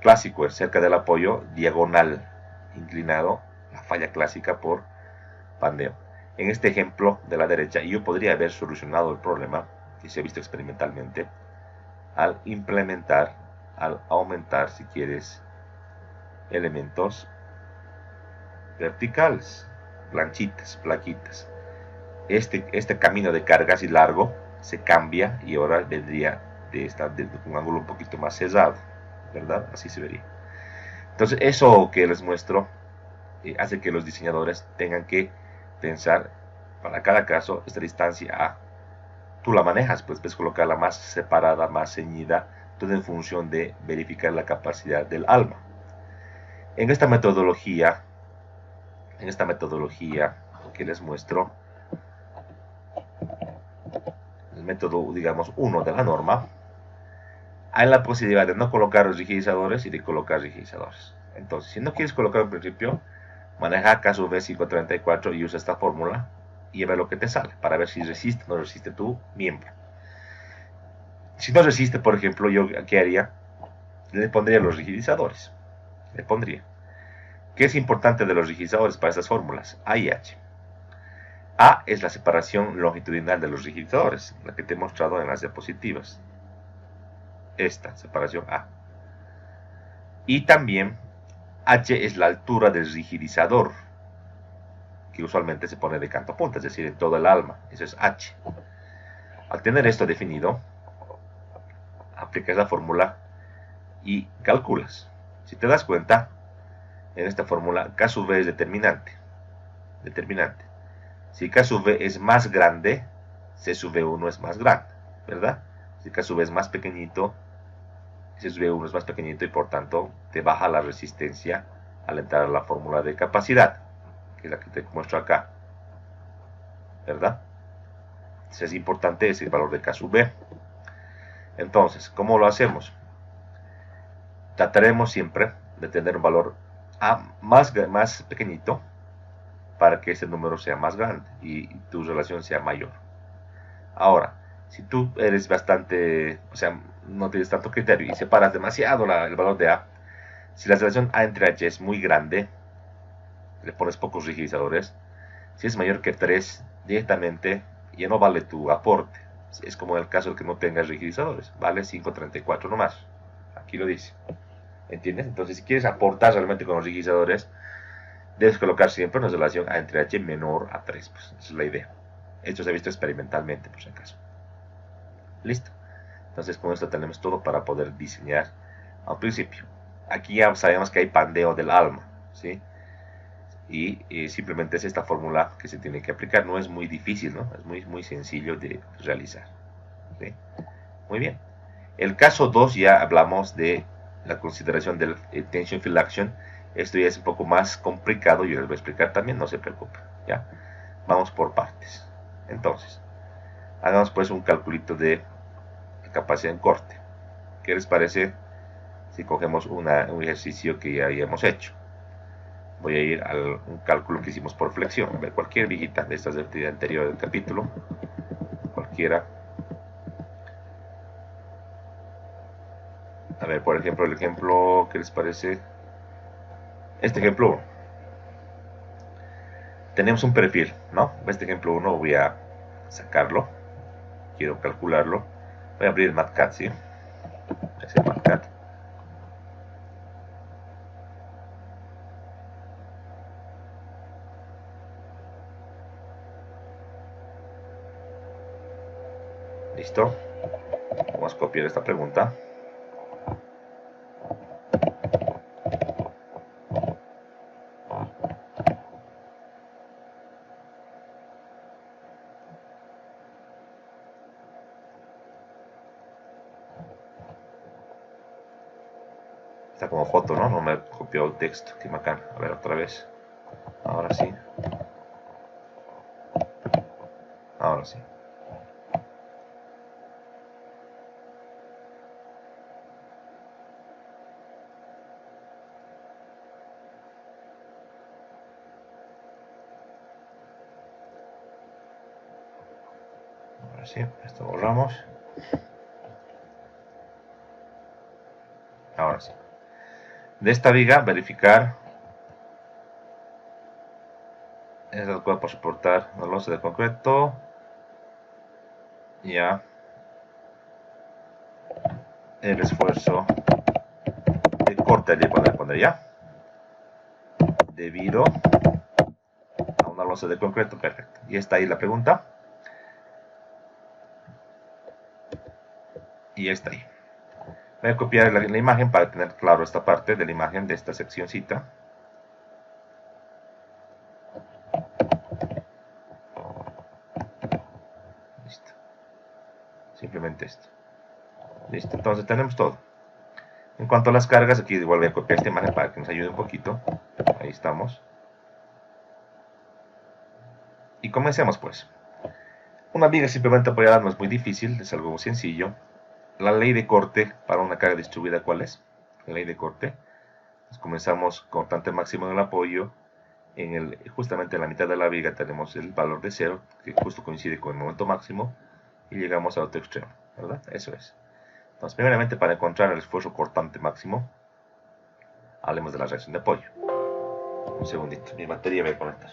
Clásico es cerca del apoyo, diagonal, inclinado, la falla clásica por pandeo. En este ejemplo de la derecha, yo podría haber solucionado el problema que se ha visto experimentalmente, al implementar, al aumentar, si quieres, elementos verticales, planchitas, plaquitas. Este camino de carga así largo se cambia y ahora vendría de un ángulo un poquito más cerrado, ¿verdad? Así se vería. Entonces, eso que les muestro hace que los diseñadores tengan que pensar para cada caso esta distancia A. Tú la manejas, pues puedes colocarla más separada, más ceñida, todo en función de verificar la capacidad del alma. En esta metodología que les muestro, el método, digamos, 1 de la norma, hay la posibilidad de no colocar los rigidizadores y de colocar rigidizadores. Entonces, si no quieres colocar en principio, maneja caso V534 y usa esta fórmula y ve lo que te sale para ver si resiste o no resiste tu miembro. Si no resiste, por ejemplo, yo ¿qué haría? Le pondría los rigidizadores. Le pondría. ¿Qué es importante de los rigidizadores para estas fórmulas? A y H. A es la separación longitudinal de los rigidizadores, la que te he mostrado en las diapositivas. Esta separación A. Y también H es la altura del rigidizador, que usualmente se pone de canto a punta, es decir, en todo el alma. Eso es H. Al tener esto definido, aplicas la fórmula y calculas. Si te das cuenta, en esta fórmula K sub V es determinante. Si K sub V es más grande, C sub V1 es más grande, ¿verdad? Si K sub V es más pequeñito, C sub V1 es más pequeñito y por tanto te baja la resistencia al entrar a la fórmula de capacidad, que es la que te muestro acá, ¿verdad? Entonces es importante ese valor de K sub V. Entonces, ¿cómo lo hacemos? Trataremos siempre de tener un valor A más pequeñito para que ese número sea más grande y tu relación sea mayor. Ahora, si tú eres bastante, o sea, no tienes tanto criterio y separas demasiado el valor de A, si la relación A entre H es muy grande, le pones pocos rigidizadores, si es mayor que 3, directamente ya no vale tu aporte. Es como en el caso de que no tengas rigidizadores, vale 5.34 nomás. Aquí lo dice. ¿Entiendes? Entonces, si quieres aportar realmente con los rigidizadores, debes colocar siempre una relación A entre H menor a 3. Pues, esa es la idea. Esto se ha visto experimentalmente, por si acaso. Listo. Entonces, con esto tenemos todo para poder diseñar al principio. Aquí ya sabemos que hay pandeo del alma, ¿sí? Y simplemente es esta fórmula que se tiene que aplicar. No es muy difícil, ¿no? Es muy sencillo de realizar. ¿Sí? Muy bien. El caso 2 ya hablamos de la consideración del tension field action. Esto ya es un poco más complicado, yo les voy a explicar también, no se preocupen, ¿ya? Vamos por partes. Entonces, hagamos pues un calculito de capacidad en corte. ¿Qué les parece si cogemos un ejercicio que ya habíamos hecho? Voy a ir a un cálculo que hicimos por flexión. A ver, cualquier viejita de estas del anterior del capítulo, cualquiera. A ver, por ejemplo, el ejemplo, ¿qué les parece? Este ejemplo 1. Tenemos un perfil, ¿no? Este ejemplo 1 voy a sacarlo. Quiero calcularlo. Voy a abrir el MATCAD, ¿sí? Es el MATCAD. Listo. Vamos a copiar esta pregunta. Está como foto, ¿no? No me copió el texto. Qué bacán. A ver, otra vez. Ahora sí. Ahora sí. Ahora sí. Esto borramos. Ahora sí. De esta viga, verificar es adecuado para soportar la losa de concreto. Ya. el esfuerzo de corte, le voy a poner ya, debido a una losa de concreto. Perfecto. Y está ahí la pregunta. Y está ahí. Voy a copiar la imagen para tener claro esta parte de la imagen de esta seccióncita. Listo. Simplemente esto. Listo. Entonces tenemos todo. En cuanto a las cargas, aquí igual voy a copiar esta imagen para que nos ayude un poquito. Ahí estamos. Y comencemos pues. Una viga simplemente apoyada no es muy difícil, es algo muy sencillo. La ley de corte para una carga distribuida, ¿cuál es? La ley de corte. Pues comenzamos cortante máximo del apoyo. Justamente en la mitad de la viga tenemos el valor de 0, que justo coincide con el momento máximo. Y llegamos al otro extremo, ¿verdad? Eso es. Entonces, primeramente, para encontrar el esfuerzo cortante máximo, hablemos de la reacción de apoyo. Un segundito, mi batería va a conectar.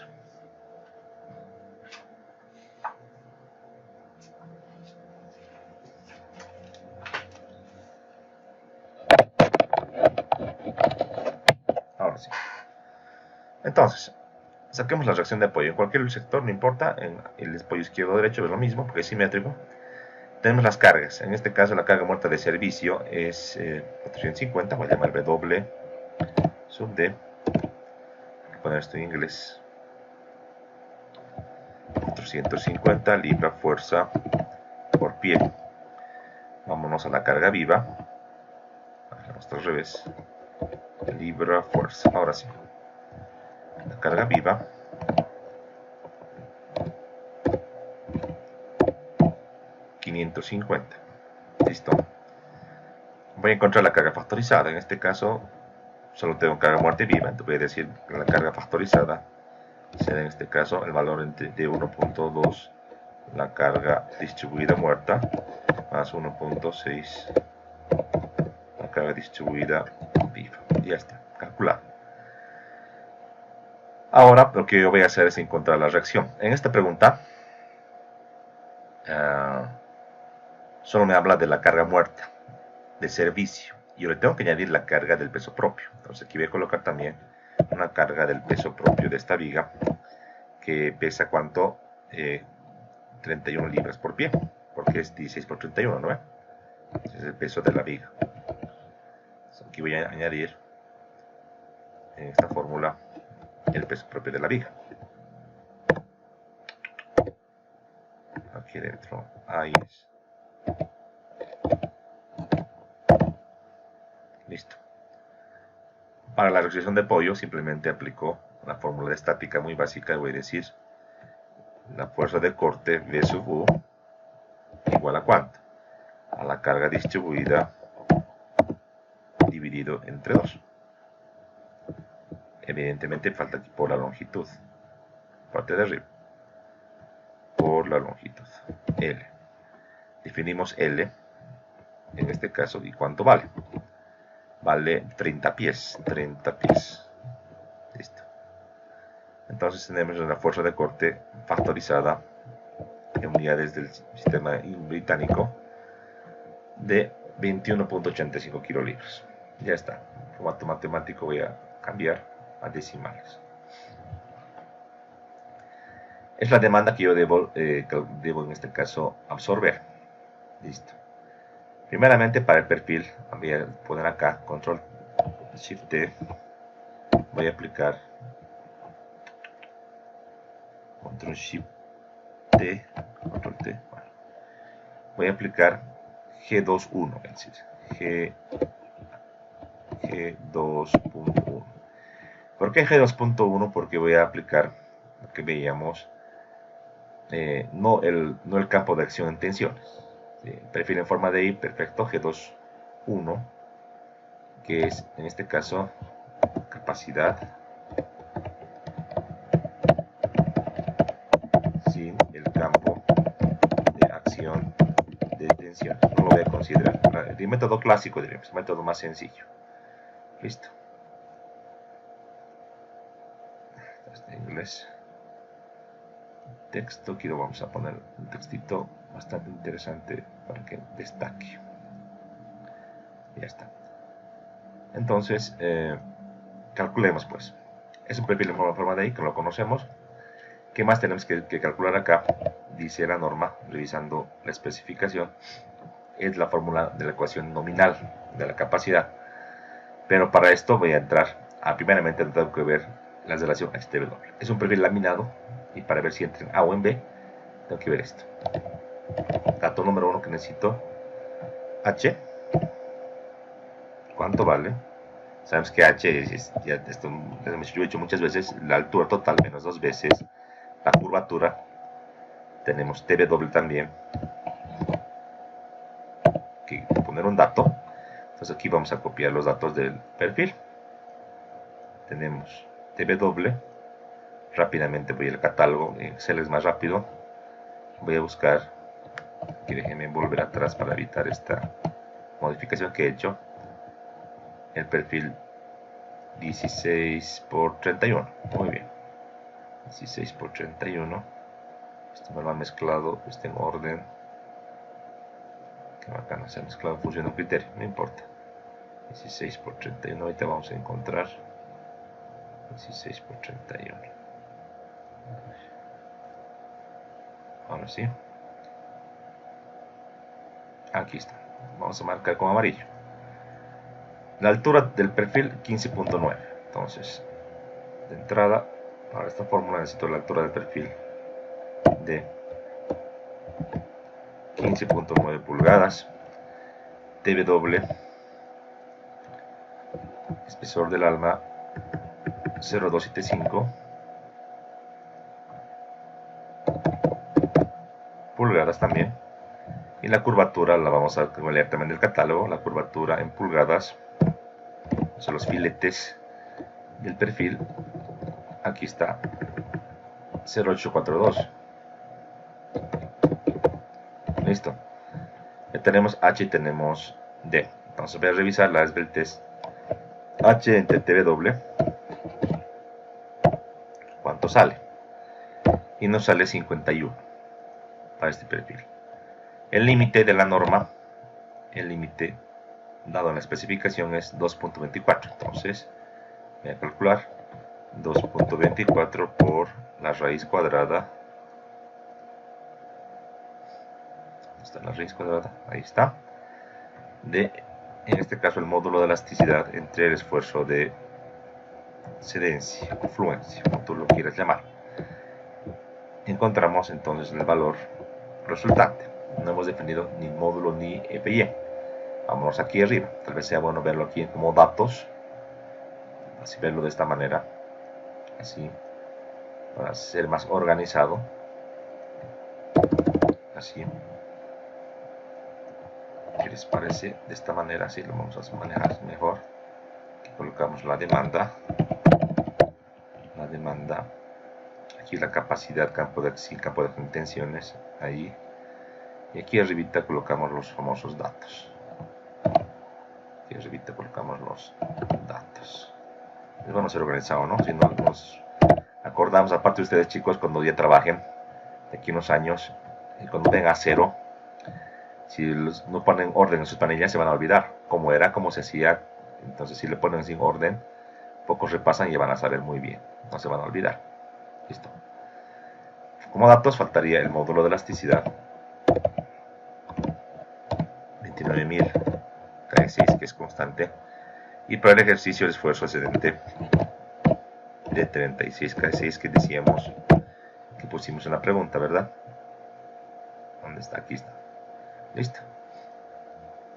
Ahora sí. Entonces, saquemos la reacción de apoyo. En cualquier sector, no importa, en el apoyo izquierdo o derecho es lo mismo, porque es simétrico. Tenemos las cargas. En este caso, la carga muerta de servicio es 450. Voy a llamar W sub D. Voy a poner esto en inglés. 450 libra fuerza por pie. Vámonos a la carga viva. Hacemos al revés. Libra fuerza. Ahora sí. La carga viva. 550. Listo. Voy a encontrar la carga factorizada. En este caso, solo tengo carga muerta y viva. Entonces voy a decir que la carga factorizada será en este caso el valor de 1.2 la carga distribuida muerta más 1.6 la carga distribuida viva. Y ya está, calculado. Ahora lo que yo voy a hacer es encontrar la reacción. En esta pregunta solo me habla de la carga muerta de servicio. Yo le tengo que añadir la carga del peso propio. Entonces aquí voy a colocar también una carga del peso propio de esta viga que pesa ¿cuánto? 31 libras por pie, porque es 16 por 31, ¿no? Ese es el peso de la viga. Entonces aquí voy a añadir en esta fórmula el peso propio de la viga. Aquí dentro, ahí es. Listo. Para la reacción de apoyo simplemente aplico la fórmula de estática muy básica. Voy a decir la fuerza de corte V sub U igual a ¿cuánto? A la carga distribuida dividido entre 2. Evidentemente falta aquí por la longitud, parte de arriba, por la longitud, L. Definimos L, en este caso, ¿y cuánto vale? Vale 30 pies, 30 pies. Listo. Entonces tenemos una fuerza de corte factorizada en unidades del sistema británico de 21.85 kilolibras. Ya está. En formato matemático voy a cambiar a decimales. Es la demanda que yo debo en este caso absorber. Listo. Primeramente para el perfil voy a poner acá control shift T. Voy a aplicar control shift T, control T. Bueno. Voy a aplicar G2.1, es decir, G2.1. ¿Por qué G2.1? Porque voy a aplicar lo que veíamos, no el campo de acción en tensiones. Perfil en forma de I, perfecto, G2.1, que es en este caso capacidad sin el campo de acción de tensión. No lo voy a considerar. El método clásico, diríamos, el método más sencillo. Listo. Este en inglés. Texto, aquí lo vamos a poner un textito bastante interesante para que destaque. Ya está. Entonces, calculemos pues. Es un perfil en forma de I, que lo conocemos. ¿Qué más tenemos que calcular acá? Dice la norma, revisando la especificación, es la fórmula de la ecuación nominal de la capacidad. Pero para esto voy a entrar primeramente tengo que ver la relación HTW. Es un perfil laminado y para ver si entra en A o en B, tengo que ver esto. Dato número 1 que necesito, H. ¿Cuánto vale? Sabemos que H es, ya esto lo he hecho muchas veces, la altura total menos 2 veces la curvatura. Tenemos TW también, que poner un dato. Entonces aquí vamos a copiar los datos del perfil. Tenemos TW. Rápidamente voy al catálogo, Excel es más rápido. Voy a buscar, aquí déjenme volver atrás para evitar esta modificación que he hecho. El perfil 16 por 31, muy bien. 16 por 31. Esto me lo ha mezclado, está en orden. Qué bacano, se ha mezclado en función de un criterio, no importa. 16 por 31, ahorita vamos a encontrar 16 por 31. Ahora sí. Aquí está. Vamos a marcar con amarillo. La altura del perfil 15.9. Entonces, de entrada, para esta fórmula necesito la altura del perfil de 15.9 pulgadas. TW, espesor del alma 0,275 pulgadas también. Y la curvatura la vamos a leer también del catálogo. La curvatura en pulgadas son los filetes del perfil. Aquí está 0,842. Listo. Ya tenemos H y tenemos D. Entonces voy a revisar la del test. H entre TW. ¿Cuánto sale? Y nos sale 51 para este perfil. El límite de la norma, el límite dado en la especificación es 2.24. Entonces voy a calcular 2.24 por la raíz cuadrada. ¿Dónde está la raíz cuadrada? Ahí está. De, en este caso, el módulo de elasticidad entre el esfuerzo de cedencia o fluencia, como tú lo quieras llamar. Encontramos entonces el valor resultante. No hemos definido ni módulo ni FY. Vámonos aquí arriba. Tal vez sea bueno verlo aquí como datos. Así verlo de esta manera. Así. Para ser más organizado. Así. ¿Qué les parece? De esta manera. Así lo vamos a manejar mejor. Aquí colocamos la demanda. La demanda. Aquí la capacidad, campo de intenciones. Ahí. Y aquí arribita colocamos los famosos datos. Aquí arribita colocamos los datos. Es bueno ser organizado, ¿no? Si no nos acordamos, aparte de ustedes chicos, cuando ya trabajen, de aquí unos años, y cuando venga a cero, si no ponen orden en sus planillas, se van a olvidar cómo era, cómo se hacía. Entonces, si le ponen sin orden, pocos repasan y van a saber muy bien. No se van a olvidar. Listo. Como datos, faltaría el módulo de elasticidad. 29.000 K6, que es constante. Y para el ejercicio el esfuerzo excedente de 36 K6 que decíamos que pusimos en la pregunta, ¿verdad? ¿Dónde está? Aquí está. Listo.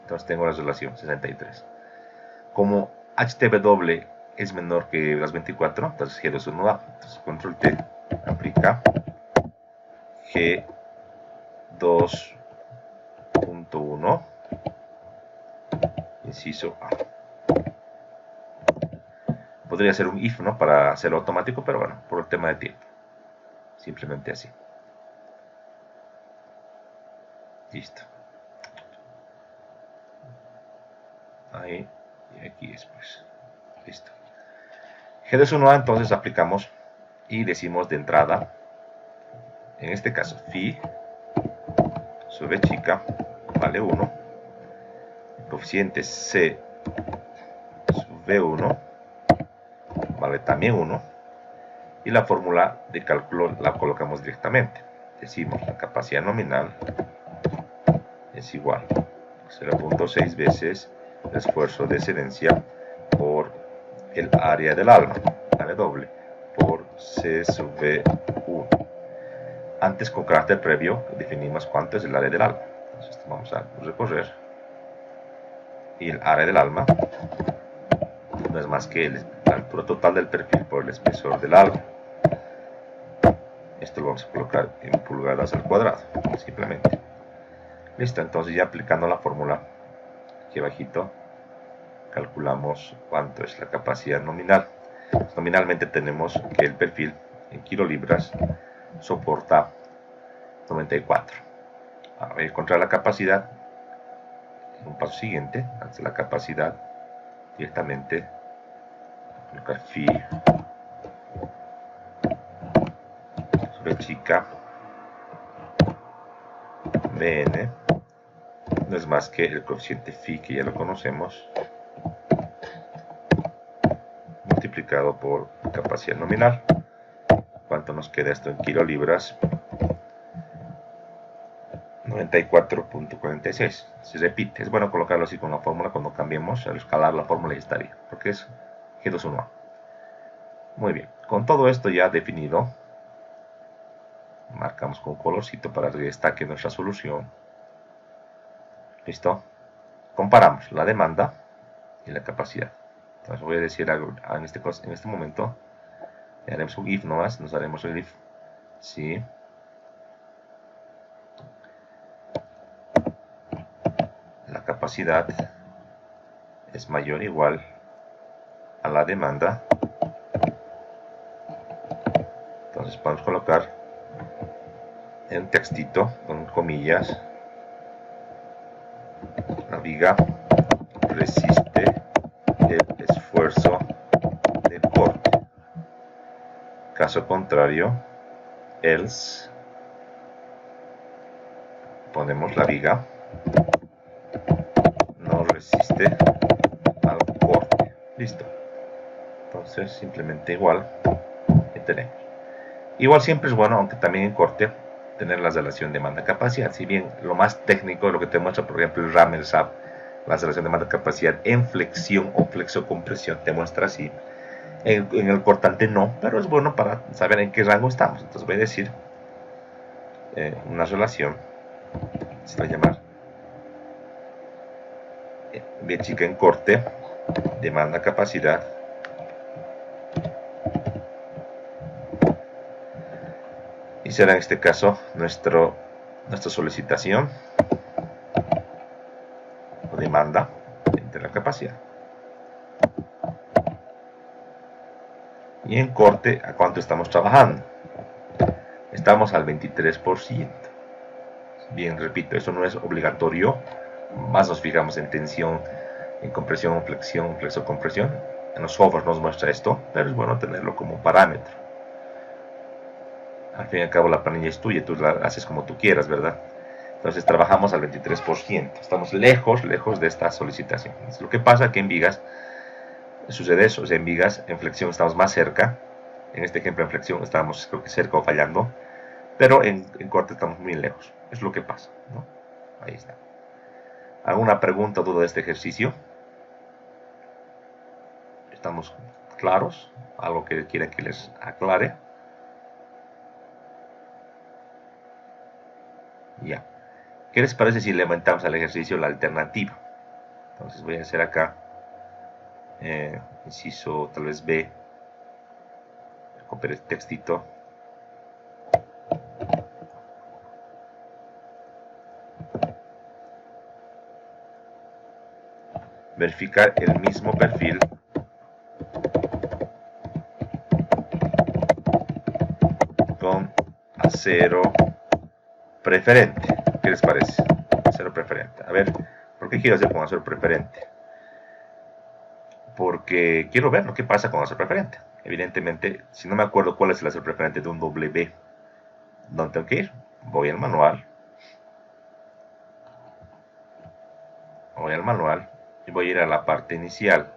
Entonces tengo la relación 63. Como HTW es menor que las 24, entonces G2.1A. Entonces control T, aplica G2.1, inciso A. Podría ser un if, ¿no? Para hacerlo automático, pero bueno, por el tema de tiempo. Simplemente así. Listo. Ahí y aquí después. Listo. G2.1A entonces aplicamos y decimos de entrada, en este caso, phi sobre chica vale 1. coeficiente C sub V1 vale también 1, y la fórmula de cálculo la colocamos directamente. Decimos la capacidad nominal es igual a 0.6 veces el esfuerzo de excelencia por el área del alma, área doble, por C sub V1. Antes, con carácter previo, definimos cuánto es el área del alma. Entonces vamos a recorrer, y el área del alma no es más que la altura total del perfil por el espesor del alma. Esto lo vamos a colocar en pulgadas al cuadrado, simplemente. Listo, entonces ya aplicando la fórmula aquí abajito, calculamos cuánto es la capacidad nominal. Nominalmente tenemos que el perfil en kilolibras soporta 94. Ahora voy a encontrar la capacidad en un paso siguiente. Antes de la capacidad, directamente colocar phi sobre chica Bn, no es más que el coeficiente phi, que ya lo conocemos, multiplicado por capacidad nominal. ¿Cuánto nos queda esto en kilolibras? 94.46. Se repite, es bueno colocarlo así con la fórmula. Cuando cambiemos al escalar la fórmula ya estaría, porque es G2.1A. Muy bien, con todo esto ya definido, marcamos con colorcito para que destaque nuestra solución. Listo, comparamos la demanda y la capacidad. Entonces voy a decir algo en este momento. Haremos un if nomás, nos haremos el if si la capacidad es mayor o igual a la demanda. Entonces podemos colocar en un textito con comillas: la viga resiste el esfuerzo de corte. Caso contrario, else, ponemos la viga no resiste al corte. Listo. Entonces simplemente igual que tenemos. Igual siempre es bueno, aunque también en corte, tener la relación demanda-capacidad. Si bien lo más técnico, lo que te muestra, por ejemplo, el RAM, el SAP, la relación demanda-capacidad en flexión o flexo-compresión te muestra así. En el cortante no, pero es bueno para saber en qué rango estamos. Entonces voy a decir una relación, se va a llamar B chica en corte, demanda-capacidad, y será en este caso nuestra solicitación o demanda entre la capacidad. Y en corte, ¿a cuánto estamos trabajando? Estamos al 23%. Bien, repito, eso no es obligatorio. Más nos fijamos en tensión, en compresión, flexión, flexo-compresión. En los softwares nos muestra esto, pero es bueno tenerlo como parámetro. Al fin y al cabo la planilla es tuya, tú la haces como tú quieras, ¿verdad? Entonces trabajamos al 23%. Estamos lejos de esta solicitación. Lo que pasa que en vigas sucede eso. O sea, en vigas, en flexión estamos más cerca. En este ejemplo, en flexión estamos, creo que cerca o fallando. Pero en corte estamos muy lejos. Es lo que pasa, ¿no? Ahí está. ¿Alguna pregunta o duda de este ejercicio? ¿Estamos claros? ¿Algo que quiera que les aclare? Ya. ¿Qué les parece si le aumentamos al ejercicio la alternativa? Entonces voy a hacer acá, inciso tal vez B, copiar el textito. Verificar el mismo perfil con acero preferente. ¿Qué les parece? Acero preferente. A ver, ¿por qué quiero hacer con acero preferente? Porque quiero ver lo que pasa con acero preferente. Evidentemente, si no me acuerdo cuál es el acero preferente de un W, ¿dónde tengo que ir? Voy al manual. voy al manual y voy a ir a la parte inicial.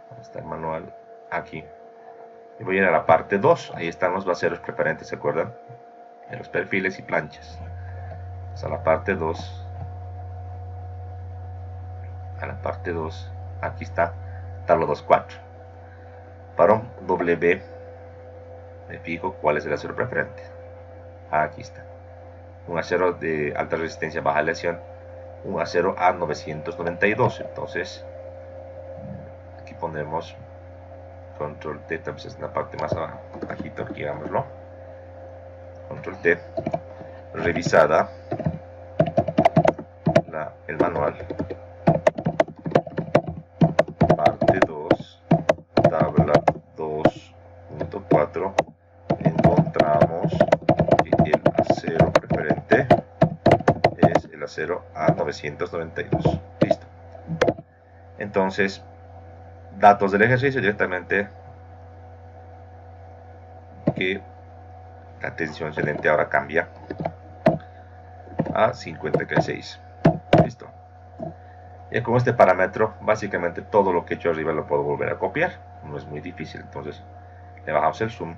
¿Dónde está el manual? Aquí. Y voy a ir a la parte 2. Ahí están los vaceros preferentes, ¿se acuerdan? En los perfiles y planchas. Vamos a la parte 2. A la parte 2. Aquí está. Tabla 2.4. Para un W me fijo cuál es el acero preferente. Aquí está. Un acero de alta resistencia, baja aleación. Un acero A992. Entonces, aquí ponemos control T, entonces es en la parte más abajo, bajito, digámoslo. Control T, revisada el manual, parte 2, tabla 2.4, encontramos que el acero preferente es el acero A992. Listo. Entonces, datos del ejercicio directamente, que la tensión excedente ahora cambia a 56. Listo. Y con este parámetro, básicamente todo lo que he hecho arriba lo puedo volver a copiar. No es muy difícil. Entonces, le bajamos el zoom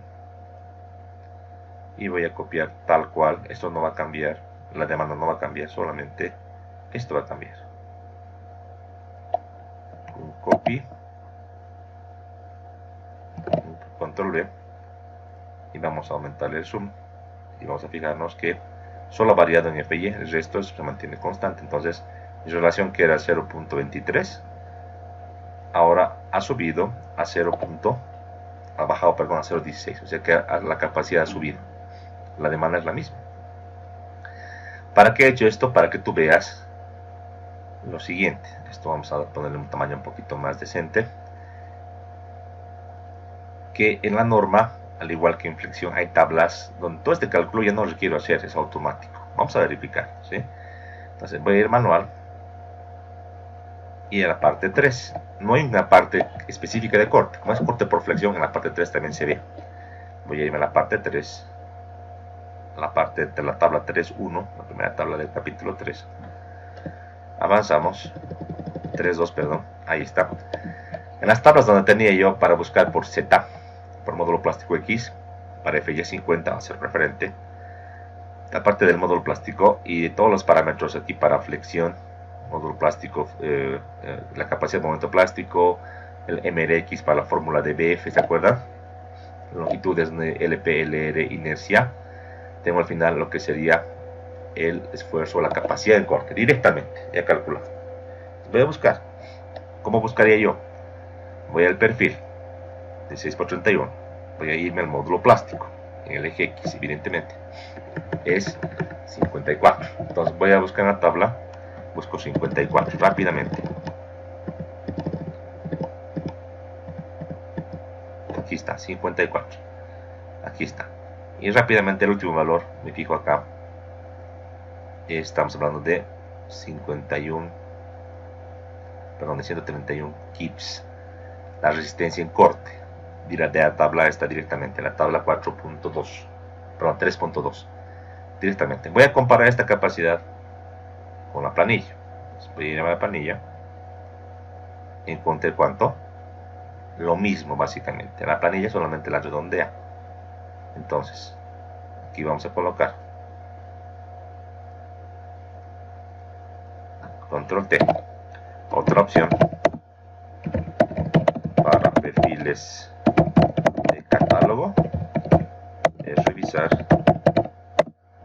y voy a copiar tal cual. Esto no va a cambiar, la demanda no va a cambiar, solamente esto va a cambiar. Un copy, control V, y vamos a aumentarle el zoom y vamos a fijarnos que solo ha variado en FY, el resto se mantiene constante. Entonces, mi relación, que era 0.23, ahora ha subido a 0. Ha bajado, perdón, a 0.16, o sea que la capacidad ha subido, la demanda es la misma. ¿Para qué he hecho esto? Para que tú veas lo siguiente. Esto vamos a ponerle un tamaño un poquito más decente, que en la norma, al igual que en flexión, hay tablas donde todo este cálculo ya no lo quiero hacer, es automático. Vamos a verificar, ¿sí? Entonces voy a ir manual y a la parte 3. No hay una parte específica de corte. Como es corte por flexión, en la parte 3 también se ve. Voy a irme a la parte 3, a la parte de la tabla 3.1, la primera tabla del capítulo 3. Avanzamos. 3.2, perdón. Ahí está. En las tablas donde tenía yo para buscar por Z, por módulo plástico X, para FY50 va a ser referente. La parte del módulo plástico y todos los parámetros aquí para flexión, módulo plástico, la capacidad de momento plástico, el MRX para la fórmula de BF, ¿se acuerdan? Longitudes LP, LR, inercia. Tengo al final lo que sería el esfuerzo, la capacidad de corte, directamente, ya calculado. Voy a buscar. ¿Cómo buscaría yo? Voy al perfil de 6x31. Voy a irme al módulo plástico, en el eje X, evidentemente. Es 54. Entonces voy a buscar en la tabla, busco 54 rápidamente. Aquí está, 54. Aquí está. Y rápidamente el último valor, me fijo acá. Estamos hablando de 51, perdón, de 131 kips. La resistencia en corte. De la tabla está directamente, la tabla 4.2, perdón, 3.2. Directamente. Voy a comparar esta capacidad con la planilla. Voy a ir a la planilla. Encontré cuánto. Lo mismo, básicamente. La planilla solamente la redondea. Entonces, aquí vamos a colocar control T. Otra opción para perfiles de catálogo es revisar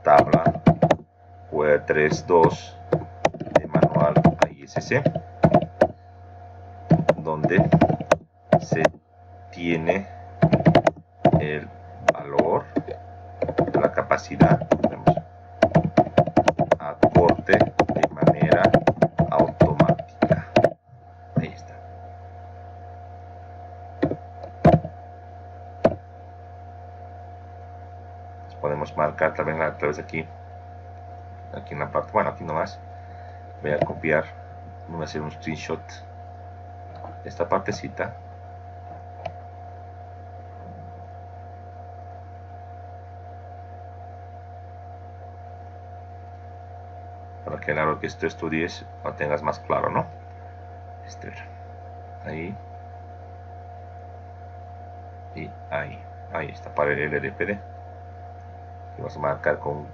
tabla 3.2 de manual AISC, donde se tiene el valor de la capacidad a corte de manera automática. Ahí está. Podemos marcar también a través de aquí en la parte, bueno, aquí nomás voy a copiar, voy a hacer un screenshot de esta partecita para para que a la hora que esto estudies lo tengas más claro, ¿no? Ahí y ahí está para el LDPD, que vas a marcar con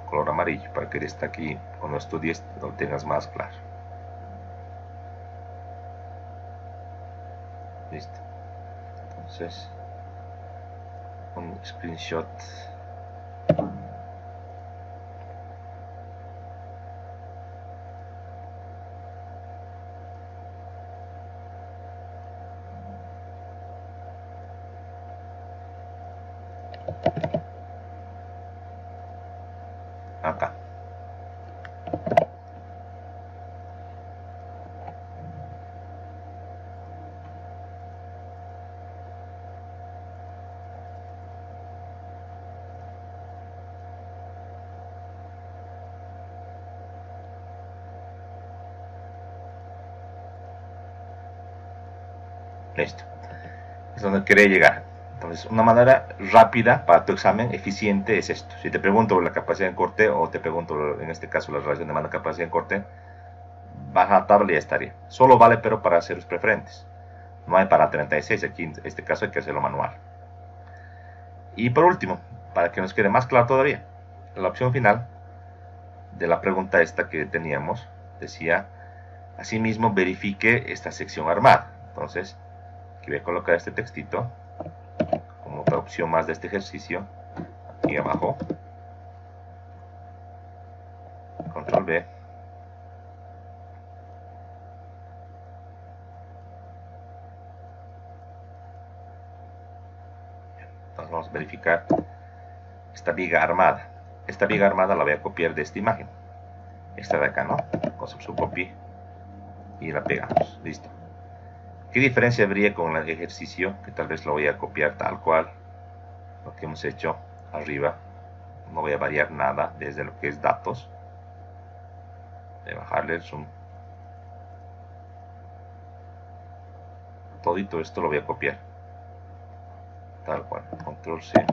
color amarillo para que esté aquí cuando estudies lo tengas más claro. Listo. Entonces un screenshot. Acá. Listo. Es donde quería llegar. Entonces, una manera rápida para tu examen, eficiente, es esto. Si te pregunto la capacidad en corte o te pregunto, en este caso, la relación de demanda-capacidad en corte, baja la tabla y ya estaría. Solo vale, pero para ceros preferentes. No hay para 36, aquí en este caso hay que hacerlo manual. Y por último, para que nos quede más claro todavía, la opción final de la pregunta esta que teníamos decía, asimismo verifique esta sección armada. Entonces, aquí voy a colocar este textito como otra opción más de este ejercicio, aquí abajo, control B, entonces vamos a verificar esta viga armada. Esta viga armada la voy a copiar de esta imagen, esta de acá, ¿no? Con su copy y la pegamos, listo. ¿Qué diferencia habría con el ejercicio? Que tal vez lo voy a copiar tal cual, lo que hemos hecho arriba. No voy a variar nada desde lo que es datos. Voy a bajarle el zoom. Todito esto lo voy a copiar. Tal cual. Control C.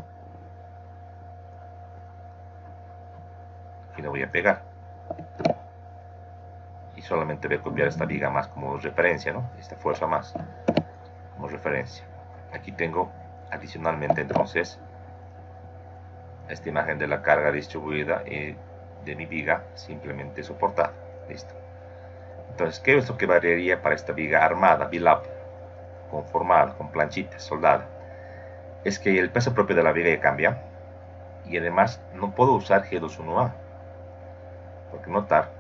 Aquí lo voy a pegar. Y solamente voy a copiar esta viga más como referencia, ¿no? Esta fuerza más como referencia. Aquí tengo adicionalmente entonces esta imagen de la carga distribuida y de mi viga simplemente soportada. Listo. Entonces, ¿qué es lo que variaría para esta viga armada, bilab, conformada, con planchitas, soldada? Es que el peso propio de la viga ya cambia y además no puedo usar G21A, porque notar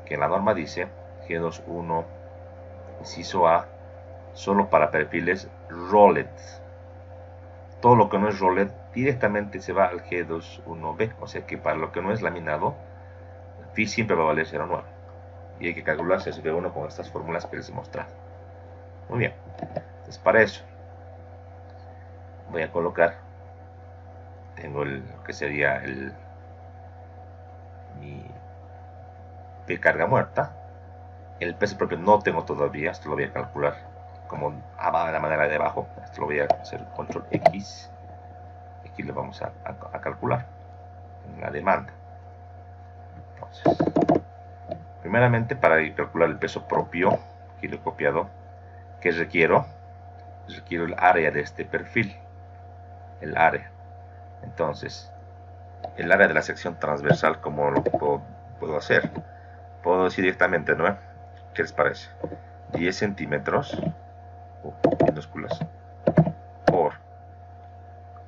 que la norma dice G21 inciso A solo para perfiles rolled. Todo lo que no es rolled directamente se va al G21B, o sea que para lo que no es laminado, phi siempre va a valer 0,9 y hay que calcular CSV1 con estas fórmulas que les he mostrado. Muy bien, entonces para eso voy a colocar, tengo lo que sería mi P carga muerta, el peso propio no tengo todavía, esto lo voy a calcular como de la manera de abajo, esto lo voy a hacer control X, aquí lo vamos a calcular en la demanda. Entonces, primeramente para calcular el peso propio, aquí lo he copiado, que requiero el área de este perfil, el área. Entonces, el área de la sección transversal, ¿cómo lo puedo hacer? Puedo decir directamente, ¿no? ¿Qué les parece? 10 centímetros, minúsculas, por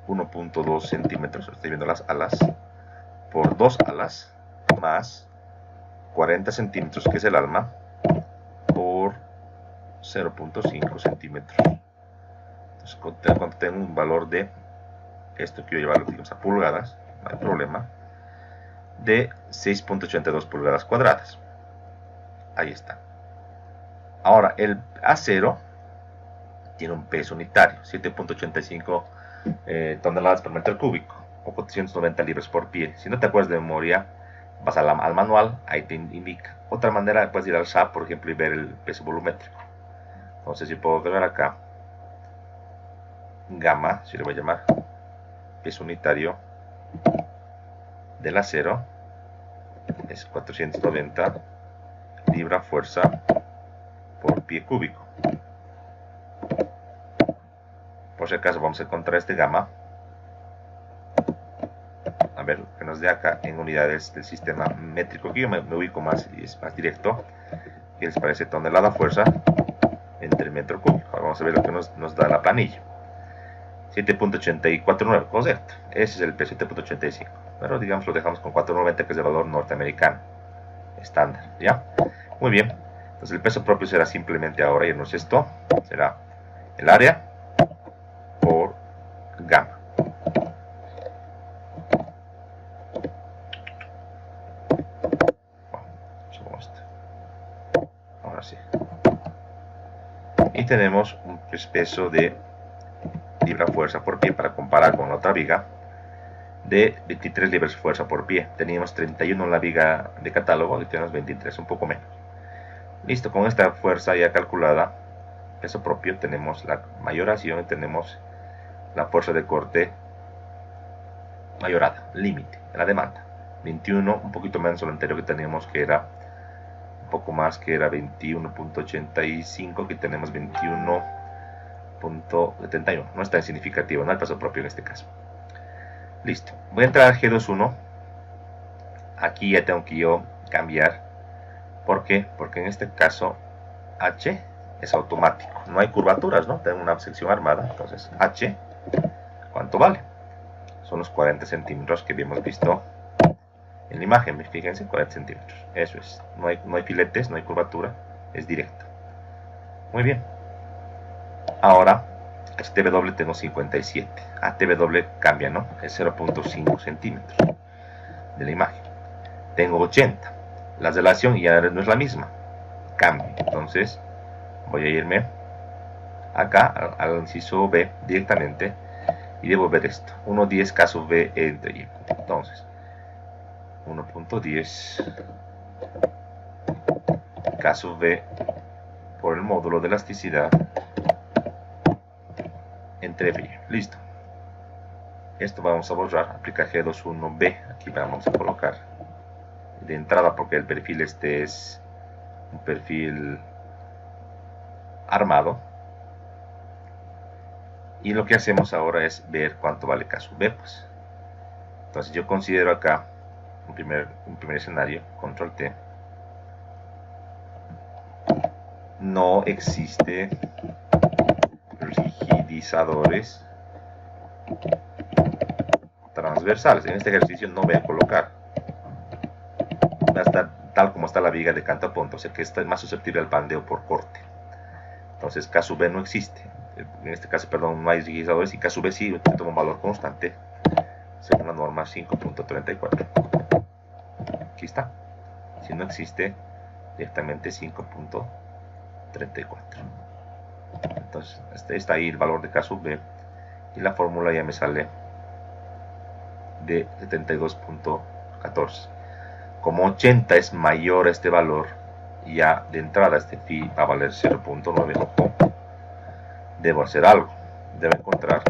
1.2 centímetros, estoy viendo las alas, por 2 alas, más 40 centímetros, que es el alma, por 0.5 centímetros. Entonces, cuando tengo un valor de, esto quiero llevarlo, digamos, a pulgadas, no hay problema, de 6.82 pulgadas cuadradas. Ahí está. Ahora, el acero tiene un peso unitario, 7.85 toneladas por metro cúbico, o 490 libras por pie. Si no te acuerdas de memoria, vas al manual, ahí te indica. Otra manera, puedes ir al SAP, por ejemplo, y ver el peso volumétrico. Entonces, yo puedo ver acá, gamma, si le voy a llamar, peso unitario del acero, es 490 libra fuerza por pie cúbico. Por si acaso vamos a encontrar este gamma, a ver que nos dé acá en unidades del sistema métrico. Aquí yo me ubico más y es más directo, que les parece tonelada fuerza entre metro cúbico. Ahora vamos a ver lo que nos da la planilla. 7.849, correcto, ese es el peso, 7.85, pero digamos lo dejamos con 490, que es el valor norteamericano estándar, ¿ya? Muy bien, entonces el peso propio será simplemente ahora irnos esto, será el área por gamma. Ahora sí. Y tenemos un peso de libra fuerza por pie para comparar con la otra viga de 23 libras fuerza por pie. Teníamos 31 en la viga de catálogo y tenemos 23, un poco menos. Listo, con esta fuerza ya calculada, peso propio, tenemos la mayoración y tenemos la fuerza de corte mayorada, límite, la demanda. 21, un poquito menos lo anterior que teníamos, que era un poco más, que era 21.85, que tenemos 21.71. No es tan significativo, no el peso propio en este caso. Listo, voy a entrar al G21. Aquí ya tengo que yo cambiar. ¿Por qué? Porque en este caso H es automático, no hay curvaturas, ¿no? Tengo una sección armada, entonces H, ¿cuánto vale? Son los 40 centímetros que habíamos visto en la imagen, fíjense, 40 centímetros, eso es, no hay filetes, no hay curvatura, es directo. Muy bien, ahora HTW tengo 57, ATW cambia, ¿no? Es 0.5 centímetros de la imagen. Tengo 80, la relación ya no es la misma, cambia. Entonces voy a irme acá al inciso B directamente y debo ver esto, 1.10 caso B entre Y. Entonces 1.10 caso B por el módulo de elasticidad entre B. Listo. Esto vamos a borrar, aplica G21B, aquí vamos a colocar de entrada porque el perfil este es un perfil armado. Y lo que hacemos ahora es ver cuánto vale caso B, pues. Entonces yo considero acá un primer escenario, control T. No existe rigidizadores transversales. En este ejercicio no voy a colocar, va a estar tal como está la viga de canto a punto, o sea que está más susceptible al bandeo por corte. Entonces caso B no existe, en este caso, perdón, no hay rigidizadores, y caso B sí, tomo un valor constante según la norma 5.34. Aquí está, si no existe, directamente 5.34. Entonces está ahí el valor de caso B y la fórmula ya me sale de 72.14. Como 80 es mayor a este valor, ya de entrada este phi va a valer 0.9. Ojo, debo hacer algo, debo encontrar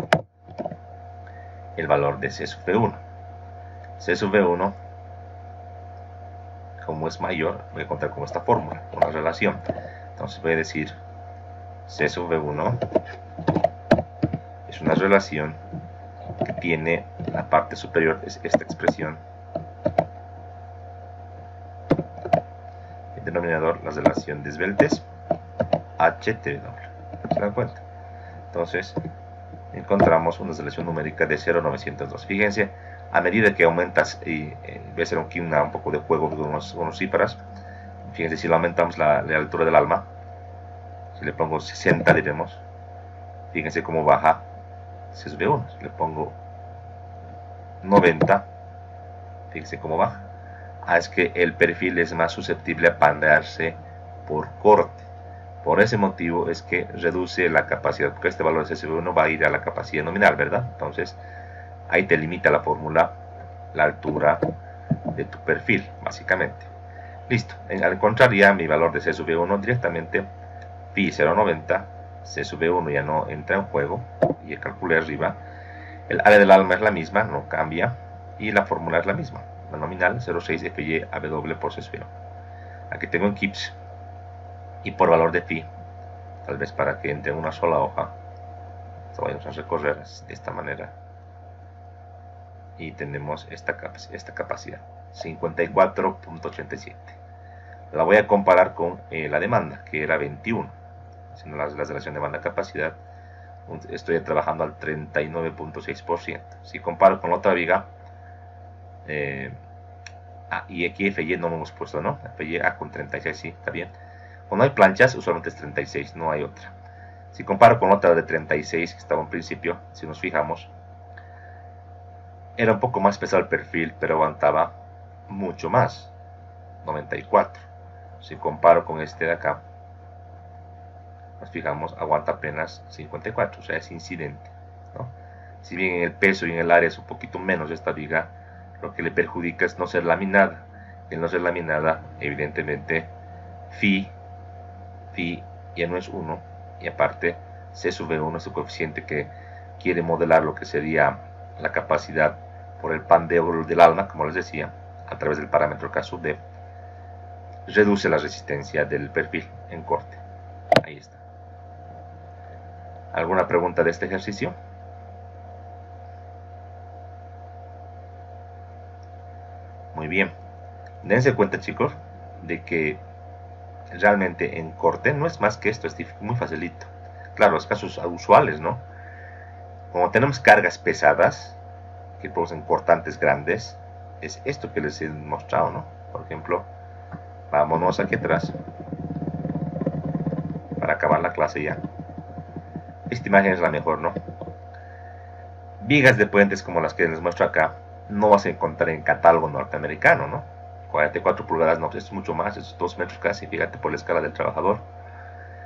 el valor de C sub V1. C sub V1, como es mayor, voy a encontrar con esta fórmula, una relación. Entonces voy a decir C sub V1 es una relación que tiene la parte superior, es esta expresión, el denominador, la relación de Sveltes, HTW. ¿Se dan cuenta? Entonces encontramos una relación numérica de 0.902. Fíjense, a medida que aumentas, y voy a hacer aquí un poco de juego con unos cifras. Fíjense, si lo aumentamos la altura del alma, si le pongo 60, diremos, fíjense cómo baja C sub V1. Si le pongo 90, fíjense cómo baja. Es que el perfil es más susceptible a pandearse por corte. Por ese motivo es que reduce la capacidad, porque este valor de C sub V1 va a ir a la capacidad nominal, ¿verdad? Entonces ahí te limita la fórmula la altura de tu perfil, básicamente. Listo, al encontrar ya mi valor de C sub V1 directamente, phi 0.90, C sub V1 ya no entra en juego, y ya calculé arriba. El área del alma es la misma, no cambia, y la fórmula es la misma, la nominal 0,6 FY/AW por C0. Aquí tengo en Kips y por valor de phi, tal vez para que entre en una sola hoja, vamos a recorrer de esta manera y tenemos esta capacidad 54.87. La voy a comparar con la demanda, que era 21. Haciendo la relación demanda-capacidad, estoy trabajando al 39.6%. Si comparo con la otra viga, y aquí FY no lo hemos puesto, ¿no? FY con 36, sí, está bien. Cuando hay planchas, usualmente es 36, no hay otra. Si comparo con otra de 36 que estaba en principio, si nos fijamos, era un poco más pesado el perfil, pero aguantaba mucho más, 94. Si comparo con este de acá, nos fijamos, aguanta apenas 54, o sea, es incidente, ¿no? Si bien en el peso y en el área es un poquito menos esta viga, lo que le perjudica es no ser laminada. Y el no ser laminada, evidentemente, phi ya no es 1, y aparte C sub 1 es el coeficiente que quiere modelar lo que sería la capacidad por el pandeo del alma, como les decía, a través del parámetro K sub D, reduce la resistencia del perfil en corte. Ahí está. ¿Alguna pregunta de este ejercicio? Muy bien. Dense cuenta, chicos, de que realmente en corte no es más que esto, es muy facilito. Claro, los casos usuales, ¿no? Como tenemos cargas pesadas que producen cortantes grandes, es esto que les he mostrado, ¿no? Por ejemplo, vámonos aquí atrás para acabar la clase ya. Esta imagen es la mejor, ¿no? Vigas de puentes como las que les muestro acá no vas a encontrar en catálogo norteamericano, ¿no? 44 pulgadas, no, es mucho más, es 2 metros casi, fíjate por la escala del trabajador.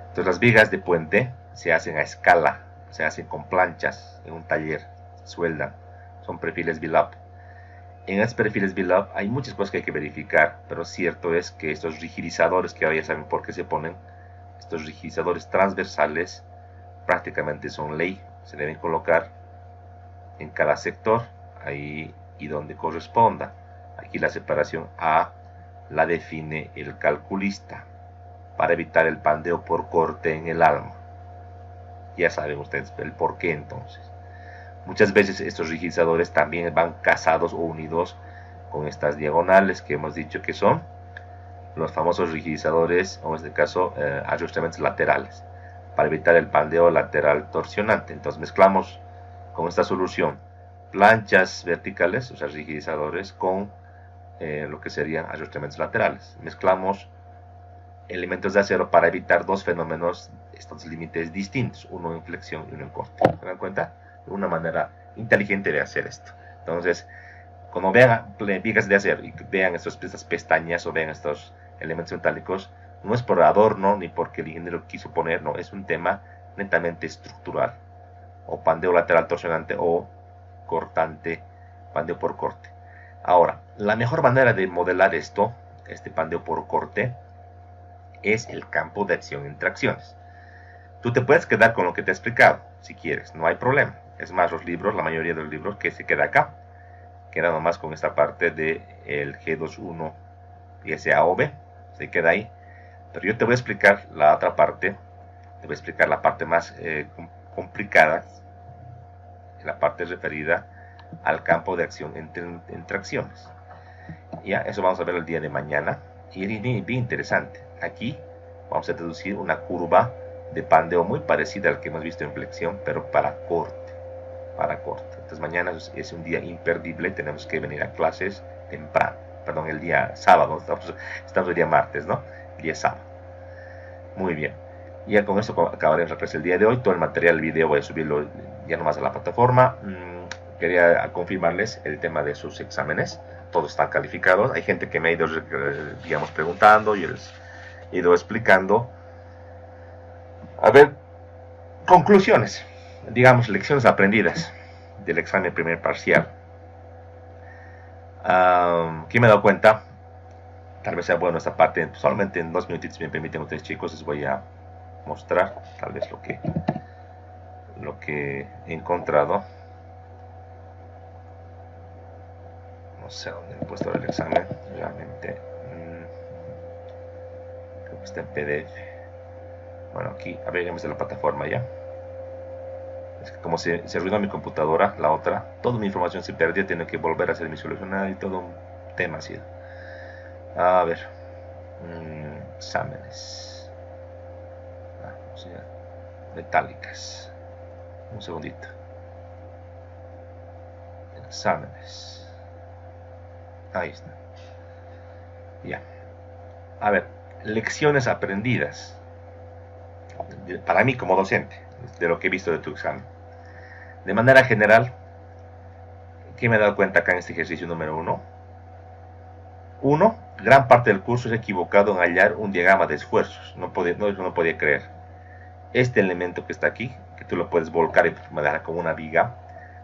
Entonces las vigas de puente se hacen a escala, se hacen con planchas en un taller, sueldan, son perfiles Billup. En estos perfiles Billup hay muchas cosas que hay que verificar, pero cierto es que estos rigidizadores, que ahora ya saben por qué se ponen, estos rigidizadores transversales prácticamente son ley, se deben colocar en cada sector, ahí y donde corresponda. Aquí la separación A la define el calculista para evitar el pandeo por corte en el alma. Ya saben ustedes el por qué entonces. Muchas veces estos rigidizadores también van casados o unidos con estas diagonales que hemos dicho que son los famosos rigidizadores, o en este caso ajustamientos laterales, para evitar el pandeo lateral torsionante. Entonces mezclamos con esta solución planchas verticales, o sea rigidizadores, con lo que serían ajustamientos laterales. Mezclamos elementos de acero para evitar dos fenómenos, estos límites distintos, uno en flexión y uno en corte. ¿Se dan cuenta? Una manera inteligente de hacer esto. Entonces, cuando vean vigas de acero y vean estas pestañas o vean estos elementos metálicos, no es por adorno ni porque el ingeniero quiso poner, no, es un tema netamente estructural, o pandeo lateral torsionante o cortante, pandeo por corte. Ahora, la mejor manera de modelar esto, este pandeo por corte, es el campo de acción entre acciones. Tú te puedes quedar con lo que te he explicado, si quieres, no hay problema. Es más, los libros, la mayoría de los libros que se queda acá, queda nomás con esta parte del G21 y ese AOB, se queda ahí. Pero yo te voy a explicar la otra parte, te voy a explicar la parte más complicada, la parte referida al campo de acción entre acciones. Ya, eso vamos a ver el día de mañana, y es bien interesante. Aquí vamos a deducir una curva de pandeo muy parecida al que hemos visto en flexión, pero para corte. Entonces mañana es un día imperdible, tenemos que venir a clases temprano, perdón, el día sábado, estamos el día martes, ¿no? El día sábado. Muy bien. Ya con esto acabaremos la clase el día de hoy. Todo el material, el video, voy a subirlo ya nomás a la plataforma. Quería confirmarles el tema de sus exámenes. Todos están calificados. Hay gente que me ha ido, digamos, preguntando y les he ido explicando. A ver, conclusiones, digamos, lecciones aprendidas del examen primer parcial. ¿Qué me he dado cuenta? Tal vez sea bueno esta parte, solamente en 2 minutitos me permiten ustedes, chicos, les voy a mostrar tal vez lo que he encontrado. no sé dónde he puesto el examen, realmente. Creo que está en PDF. Bueno, aquí abriremos de la plataforma ya. Es que como se arruinó mi computadora, la otra, toda mi información se perdió, tengo que volver a hacer mi solucionar y todo un tema así. A ver, exámenes, o sea, metálicas. Un segundito. Exámenes. Ahí está. Ya. A ver, lecciones aprendidas. Para mí como docente, de lo que he visto de tu examen. De manera general, ¿qué me he dado cuenta acá en este ejercicio número 1? Gran parte del curso es equivocado en hallar un diagrama de esfuerzos. No podía creer. Este elemento que está aquí, que tú lo puedes volcar y manejar como una viga,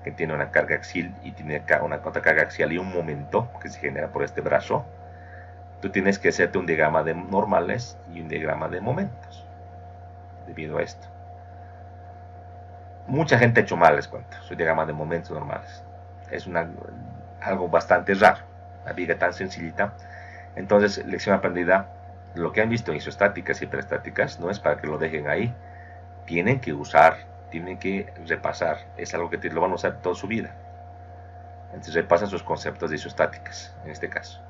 que tiene una carga axial y tiene acá una otra carga axial y un momento que se genera por este brazo, tú tienes que hacerte un diagrama de normales y un diagrama de momentos debido a esto. Mucha gente ha hecho mal, les cuento, su diagrama de momentos normales. Es algo bastante raro, la viga tan sencillita. Entonces, lección aprendida, lo que han visto en isostáticas y hiperestáticas no es para que lo dejen ahí, tienen que usar, tienen que repasar, es algo que lo van a usar toda su vida. Entonces repasan sus conceptos de isostáticas, en este caso.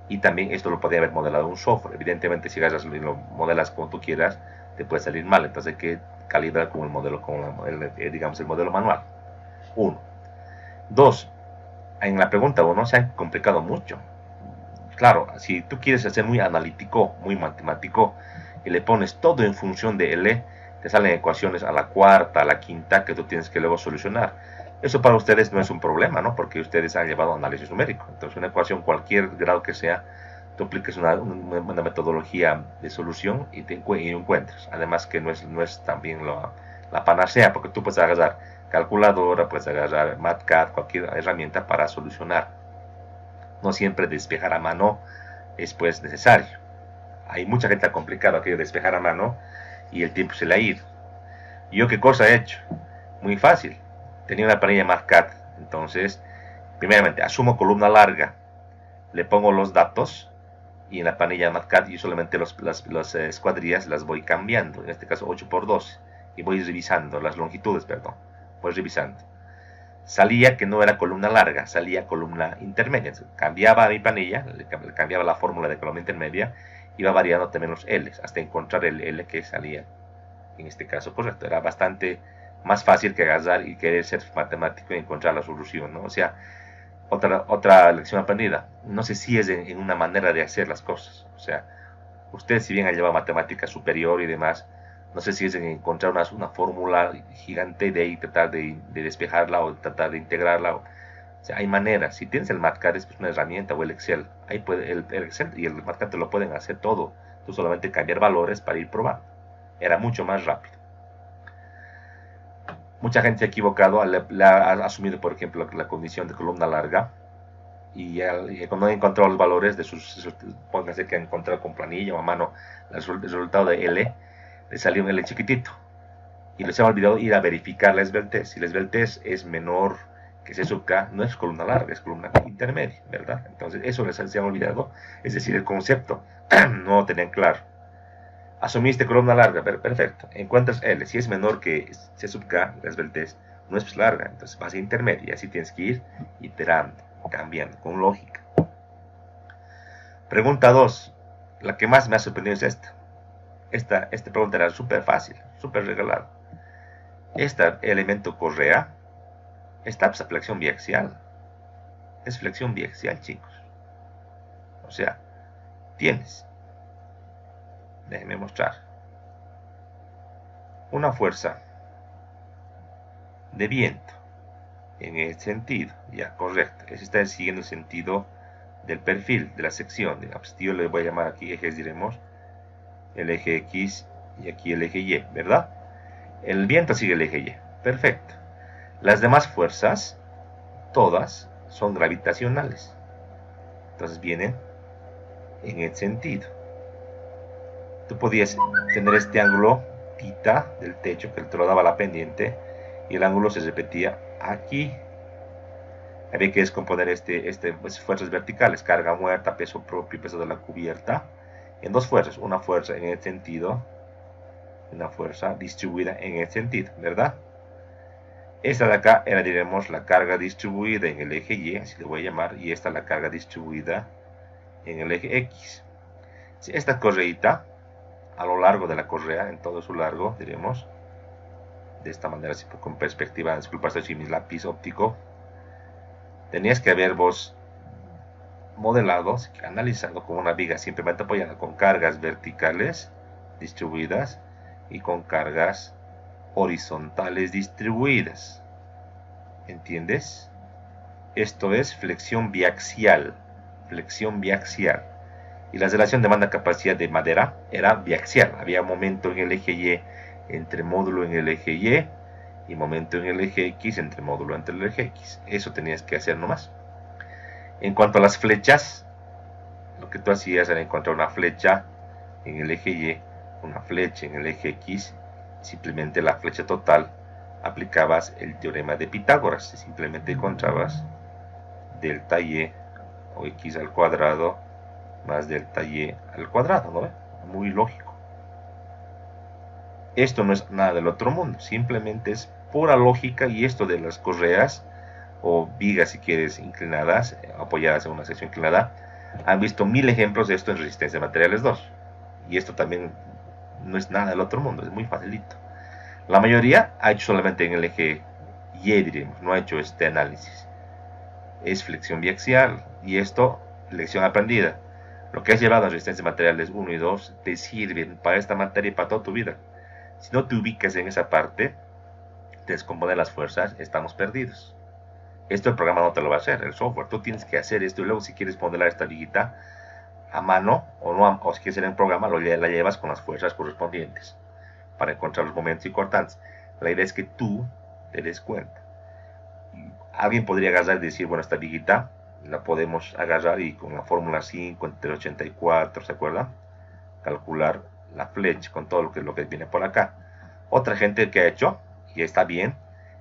Y también esto lo podría haber modelado en un software. Evidentemente, si agarras y lo modelas como tú quieras, te puede salir mal. Entonces hay que calibrar con el modelo, digamos, el modelo manual. 1. 2. En la pregunta 1 se ha complicado mucho. Claro, si tú quieres hacer muy analítico, muy matemático, y le pones todo en función de L, te salen ecuaciones a la cuarta, a la quinta, que tú tienes que luego solucionar. Eso para ustedes no es un problema, ¿no? Porque ustedes han llevado análisis numérico. Entonces, una ecuación, cualquier grado que sea, tú aplicas una metodología de solución y encuentras. Además que no es también la panacea, porque tú puedes agarrar calculadora, puedes agarrar MATCAD, cualquier herramienta para solucionar. No siempre despejar a mano es pues necesario. Hay mucha gente complicada que despejar a mano y el tiempo se le ha ido. ¿Yo qué cosa he hecho? Muy fácil. Tenía una planilla MATCAD. Entonces, primeramente, asumo columna larga, le pongo los datos y en la planilla MATCAD yo solamente las escuadrillas las voy cambiando. En este caso 8 por 12 y voy revisando las longitudes, perdón. Voy revisando. Salía que no era columna larga, salía columna intermedia. Entonces, cambiaba mi planilla, le cambiaba la fórmula de columna intermedia, iba variando también los L's hasta encontrar el L que salía en este caso correcto. Era bastante más fácil que agarrar y querer ser matemático y encontrar la solución, ¿no? O sea, otra lección aprendida. No sé si es en una manera de hacer las cosas. O sea, usted si bien ha llevado matemática superior y demás, no sé si es en encontrar una fórmula gigante de ahí tratar de despejarla o tratar de integrarla. O sea, hay maneras. Si tienes el MATCAD, es pues una herramienta, o el Excel. Ahí puede, el Excel y el MATCAD te lo pueden hacer todo. Tú solamente cambiar valores para ir probando. Era mucho más rápido. Mucha gente se ha equivocado, le ha asumido, por ejemplo, la condición de columna larga y cuando ha encontrado los valores de póngase que ha encontrado con planilla o a mano el resultado de L, le salió un L chiquitito y les ha olvidado ir a verificar la esbeltez. Si la esbeltez es menor que C sub K, no es columna larga, es columna intermedia, ¿verdad? Entonces eso les han olvidado, es decir, el concepto no lo tenían claro. Asumiste columna larga, perfecto. Encuentras L. Si es menor que C sub K, la esbeltez, no es larga. Entonces vas a intermedia. Así tienes que ir iterando, cambiando, con lógica. Pregunta 2. La que más me ha sorprendido es esta. Esta pregunta era súper fácil, súper regalada. Este elemento correa está pues a flexión biaxial. Es flexión biaxial, chicos. O sea, tienes, déjenme mostrar, una fuerza de viento en el sentido, ya, correcto, ese está siguiendo el sentido del perfil, de la sección, yo le voy a llamar aquí ejes, diremos, el eje X y aquí el eje Y, ¿verdad? El viento sigue el eje Y, perfecto. Las demás fuerzas, todas, son gravitacionales, entonces vienen en el sentido. Tú podías tener este ángulo θ del techo que te lo daba la pendiente y el ángulo se repetía aquí. Había que descomponer fuerzas verticales, carga muerta, peso propio, peso de la cubierta, en dos fuerzas. Una fuerza en el sentido, una fuerza distribuida en el sentido, ¿verdad? Esta de acá era, diremos, la carga distribuida en el eje Y, así le voy a llamar, y esta la carga distribuida en el eje X. Esta correita, a lo largo de la correa, en todo su largo, diremos, de esta manera, así con perspectiva, disculpa, estoy sin mi lápiz óptico, tenías que haber vos modelado, analizado con una viga simplemente apoyada con cargas verticales distribuidas y con cargas horizontales distribuidas. ¿Entiendes? Esto es flexión biaxial. Flexión biaxial. Y la relación demanda-capacidad de madera era biaxial. Había momento en el eje Y entre módulo en el eje y momento en el eje X entre módulo entre el eje X. Eso tenías que hacer nomás. En cuanto a las flechas, lo que tú hacías era encontrar una flecha en el eje Y, una flecha en el eje X, simplemente la flecha total, aplicabas el teorema de Pitágoras, simplemente encontrabas delta Y o X al cuadrado más delta Y al cuadrado, ¿no? Muy lógico. Esto no es nada del otro mundo, simplemente es pura lógica, y esto de las correas o vigas, si quieres, inclinadas, apoyadas en una sección inclinada, han visto 1000 ejemplos de esto en Resistencia de Materiales 2. Y esto también no es nada del otro mundo, es muy facilito. La mayoría ha hecho solamente en el eje Y, diremos, no ha hecho este análisis. Es flexión biaxial, y esto, lección aprendida. Lo que has llevado en Resistencia de Materiales 1 y 2 te sirven para esta materia y para toda tu vida. Si no te ubicas en esa parte, te descomponer las fuerzas, estamos perdidos. Esto el programa no te lo va a hacer, el software. Tú tienes que hacer esto, y luego si quieres modelar esta viguita a mano o no, o si quieres hacer en programa, la llevas con las fuerzas correspondientes para encontrar los momentos importantes. La idea es que tú te des cuenta. Alguien podría agarrar y decir, bueno, esta viguita la podemos agarrar y con la fórmula 5 entre 84, ¿se acuerdan? Calcular la flecha con todo lo que viene por acá. Otra gente que ha hecho, y está bien,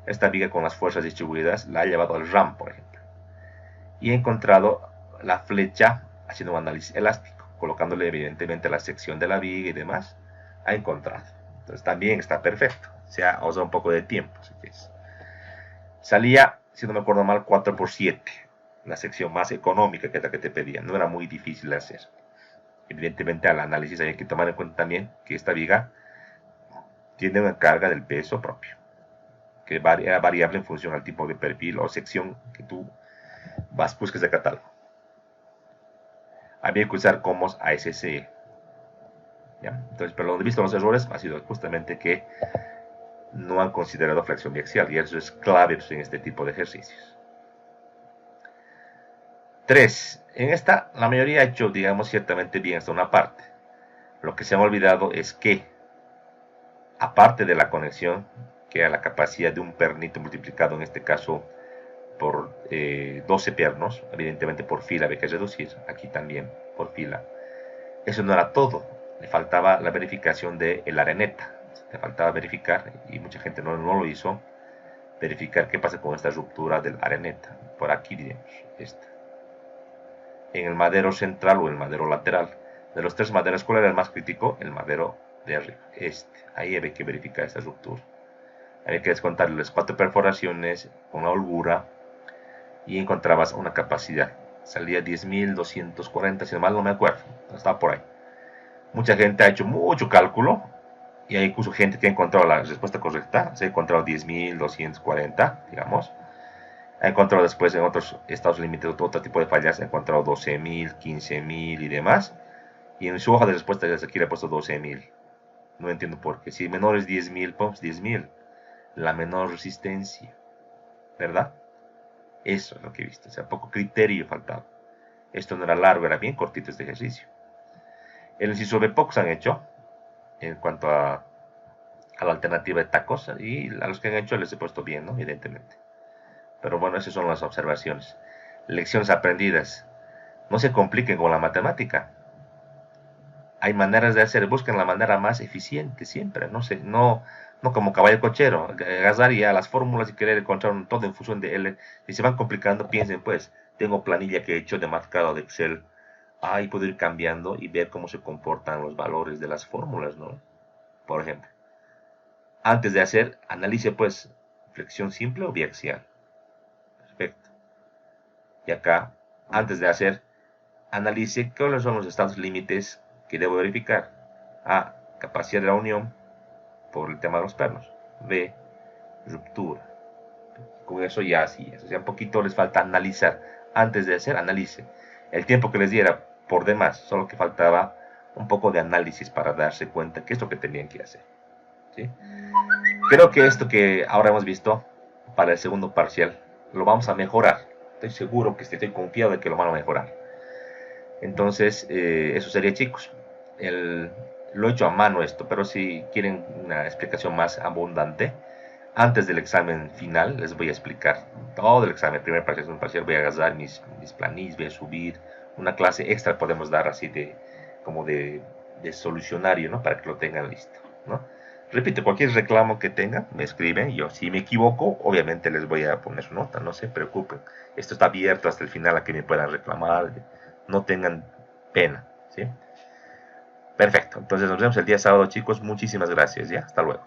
esta viga con las fuerzas distribuidas la ha llevado al RAM, por ejemplo, y ha encontrado la flecha haciendo un análisis elástico, colocándole evidentemente la sección de la viga y demás, ha encontrado. Entonces también está perfecto, se ha usado un poco de tiempo, si quieres. Salía, si no me acuerdo mal, 4x7, la sección más económica que es la que te pedían, no era muy difícil de hacer. Evidentemente al análisis hay que tomar en cuenta también que esta viga tiene una carga del peso propio, que era variable en función al tipo de perfil o sección que tú busques de catálogo. Había que usar comos ASCE. ¿Ya? Entonces, pero donde he visto los errores ha sido justamente que no han considerado flexión biaxial, y eso es clave en este tipo de ejercicios. 3. En esta, la mayoría ha hecho, digamos, ciertamente bien hasta una parte. Lo que se han olvidado es que, aparte de la conexión, que era la capacidad de un pernito multiplicado, en este caso, por 12 pernos, evidentemente por fila había que reducir, aquí también por fila. Eso no era todo, le faltaba la verificación de el areneta, le faltaba verificar, y mucha gente no lo hizo, verificar qué pasa con esta ruptura del areneta, por aquí diremos, esta. En el madero central o el madero lateral, de los tres maderos, ¿cuál era el más crítico? El madero de arriba, ahí había que verificar esta ruptura. Había que descontar las 4 perforaciones con la holgura, y encontrabas una capacidad. Salía 10.240, si mal no me acuerdo, estaba por ahí. Mucha gente ha hecho mucho cálculo, y hay incluso gente que ha encontrado la respuesta correcta, se ha encontrado 10.240, digamos. Ha encontrado después en otros estados límites otro tipo de fallas, ha encontrado 12.000, 15.000 y demás. Y en su hoja de respuesta ya aquí le ha puesto 12.000. No entiendo por qué. Si menor es 10.000, pues 10.000. La menor resistencia, ¿verdad? Eso es lo que he visto, o sea, poco criterio faltaba. Esto no era largo, era bien cortito este ejercicio. El inciso B pocos han hecho en cuanto a la alternativa de tacos, y a los que han hecho les he puesto bien, ¿no? Evidentemente. Pero bueno, esas son las observaciones. Lecciones aprendidas. No se compliquen con la matemática. hay maneras de hacer, buscan la manera más eficiente siempre, no sé, no como caballo cochero, agarrar ya las fórmulas y querer encontrar todo en función de L. Si se van complicando, piensen pues, tengo planilla que he hecho de marcado de Excel, ahí puedo ir cambiando y ver cómo se comportan los valores de las fórmulas, ¿no? Por ejemplo, antes de hacer, analice pues, flexión simple o biaxial. Perfecto. Y acá, antes de hacer, analice cuáles son los estados límites que debo verificar. A, capacidad de la unión por el tema de los pernos. B, ruptura. Con eso ya así es. O sea, un poquito les falta analizar. Antes de hacer, analice. El tiempo que les diera por demás, solo que faltaba un poco de análisis para darse cuenta qué es lo que tenían que hacer. ¿Sí? Creo que esto que ahora hemos visto para el segundo parcial lo vamos a mejorar. Estoy seguro que estoy confiado de que lo van a mejorar. Entonces, eso sería, chicos. Lo he hecho a mano esto, pero si quieren una explicación más abundante, antes del examen final les voy a explicar todo el examen, primer parcial, segundo parcial, voy a agarrar mis planillas, voy a subir una clase extra, podemos dar así como de solucionario, ¿no? Para que lo tengan listo, ¿no? Repito, cualquier reclamo que tengan, me escriben, yo si me equivoco, obviamente les voy a poner su nota, no se preocupen, esto está abierto hasta el final a que me puedan reclamar, no tengan pena, ¿sí? Perfecto, entonces nos vemos el día sábado, chicos, muchísimas gracias, ya, hasta luego.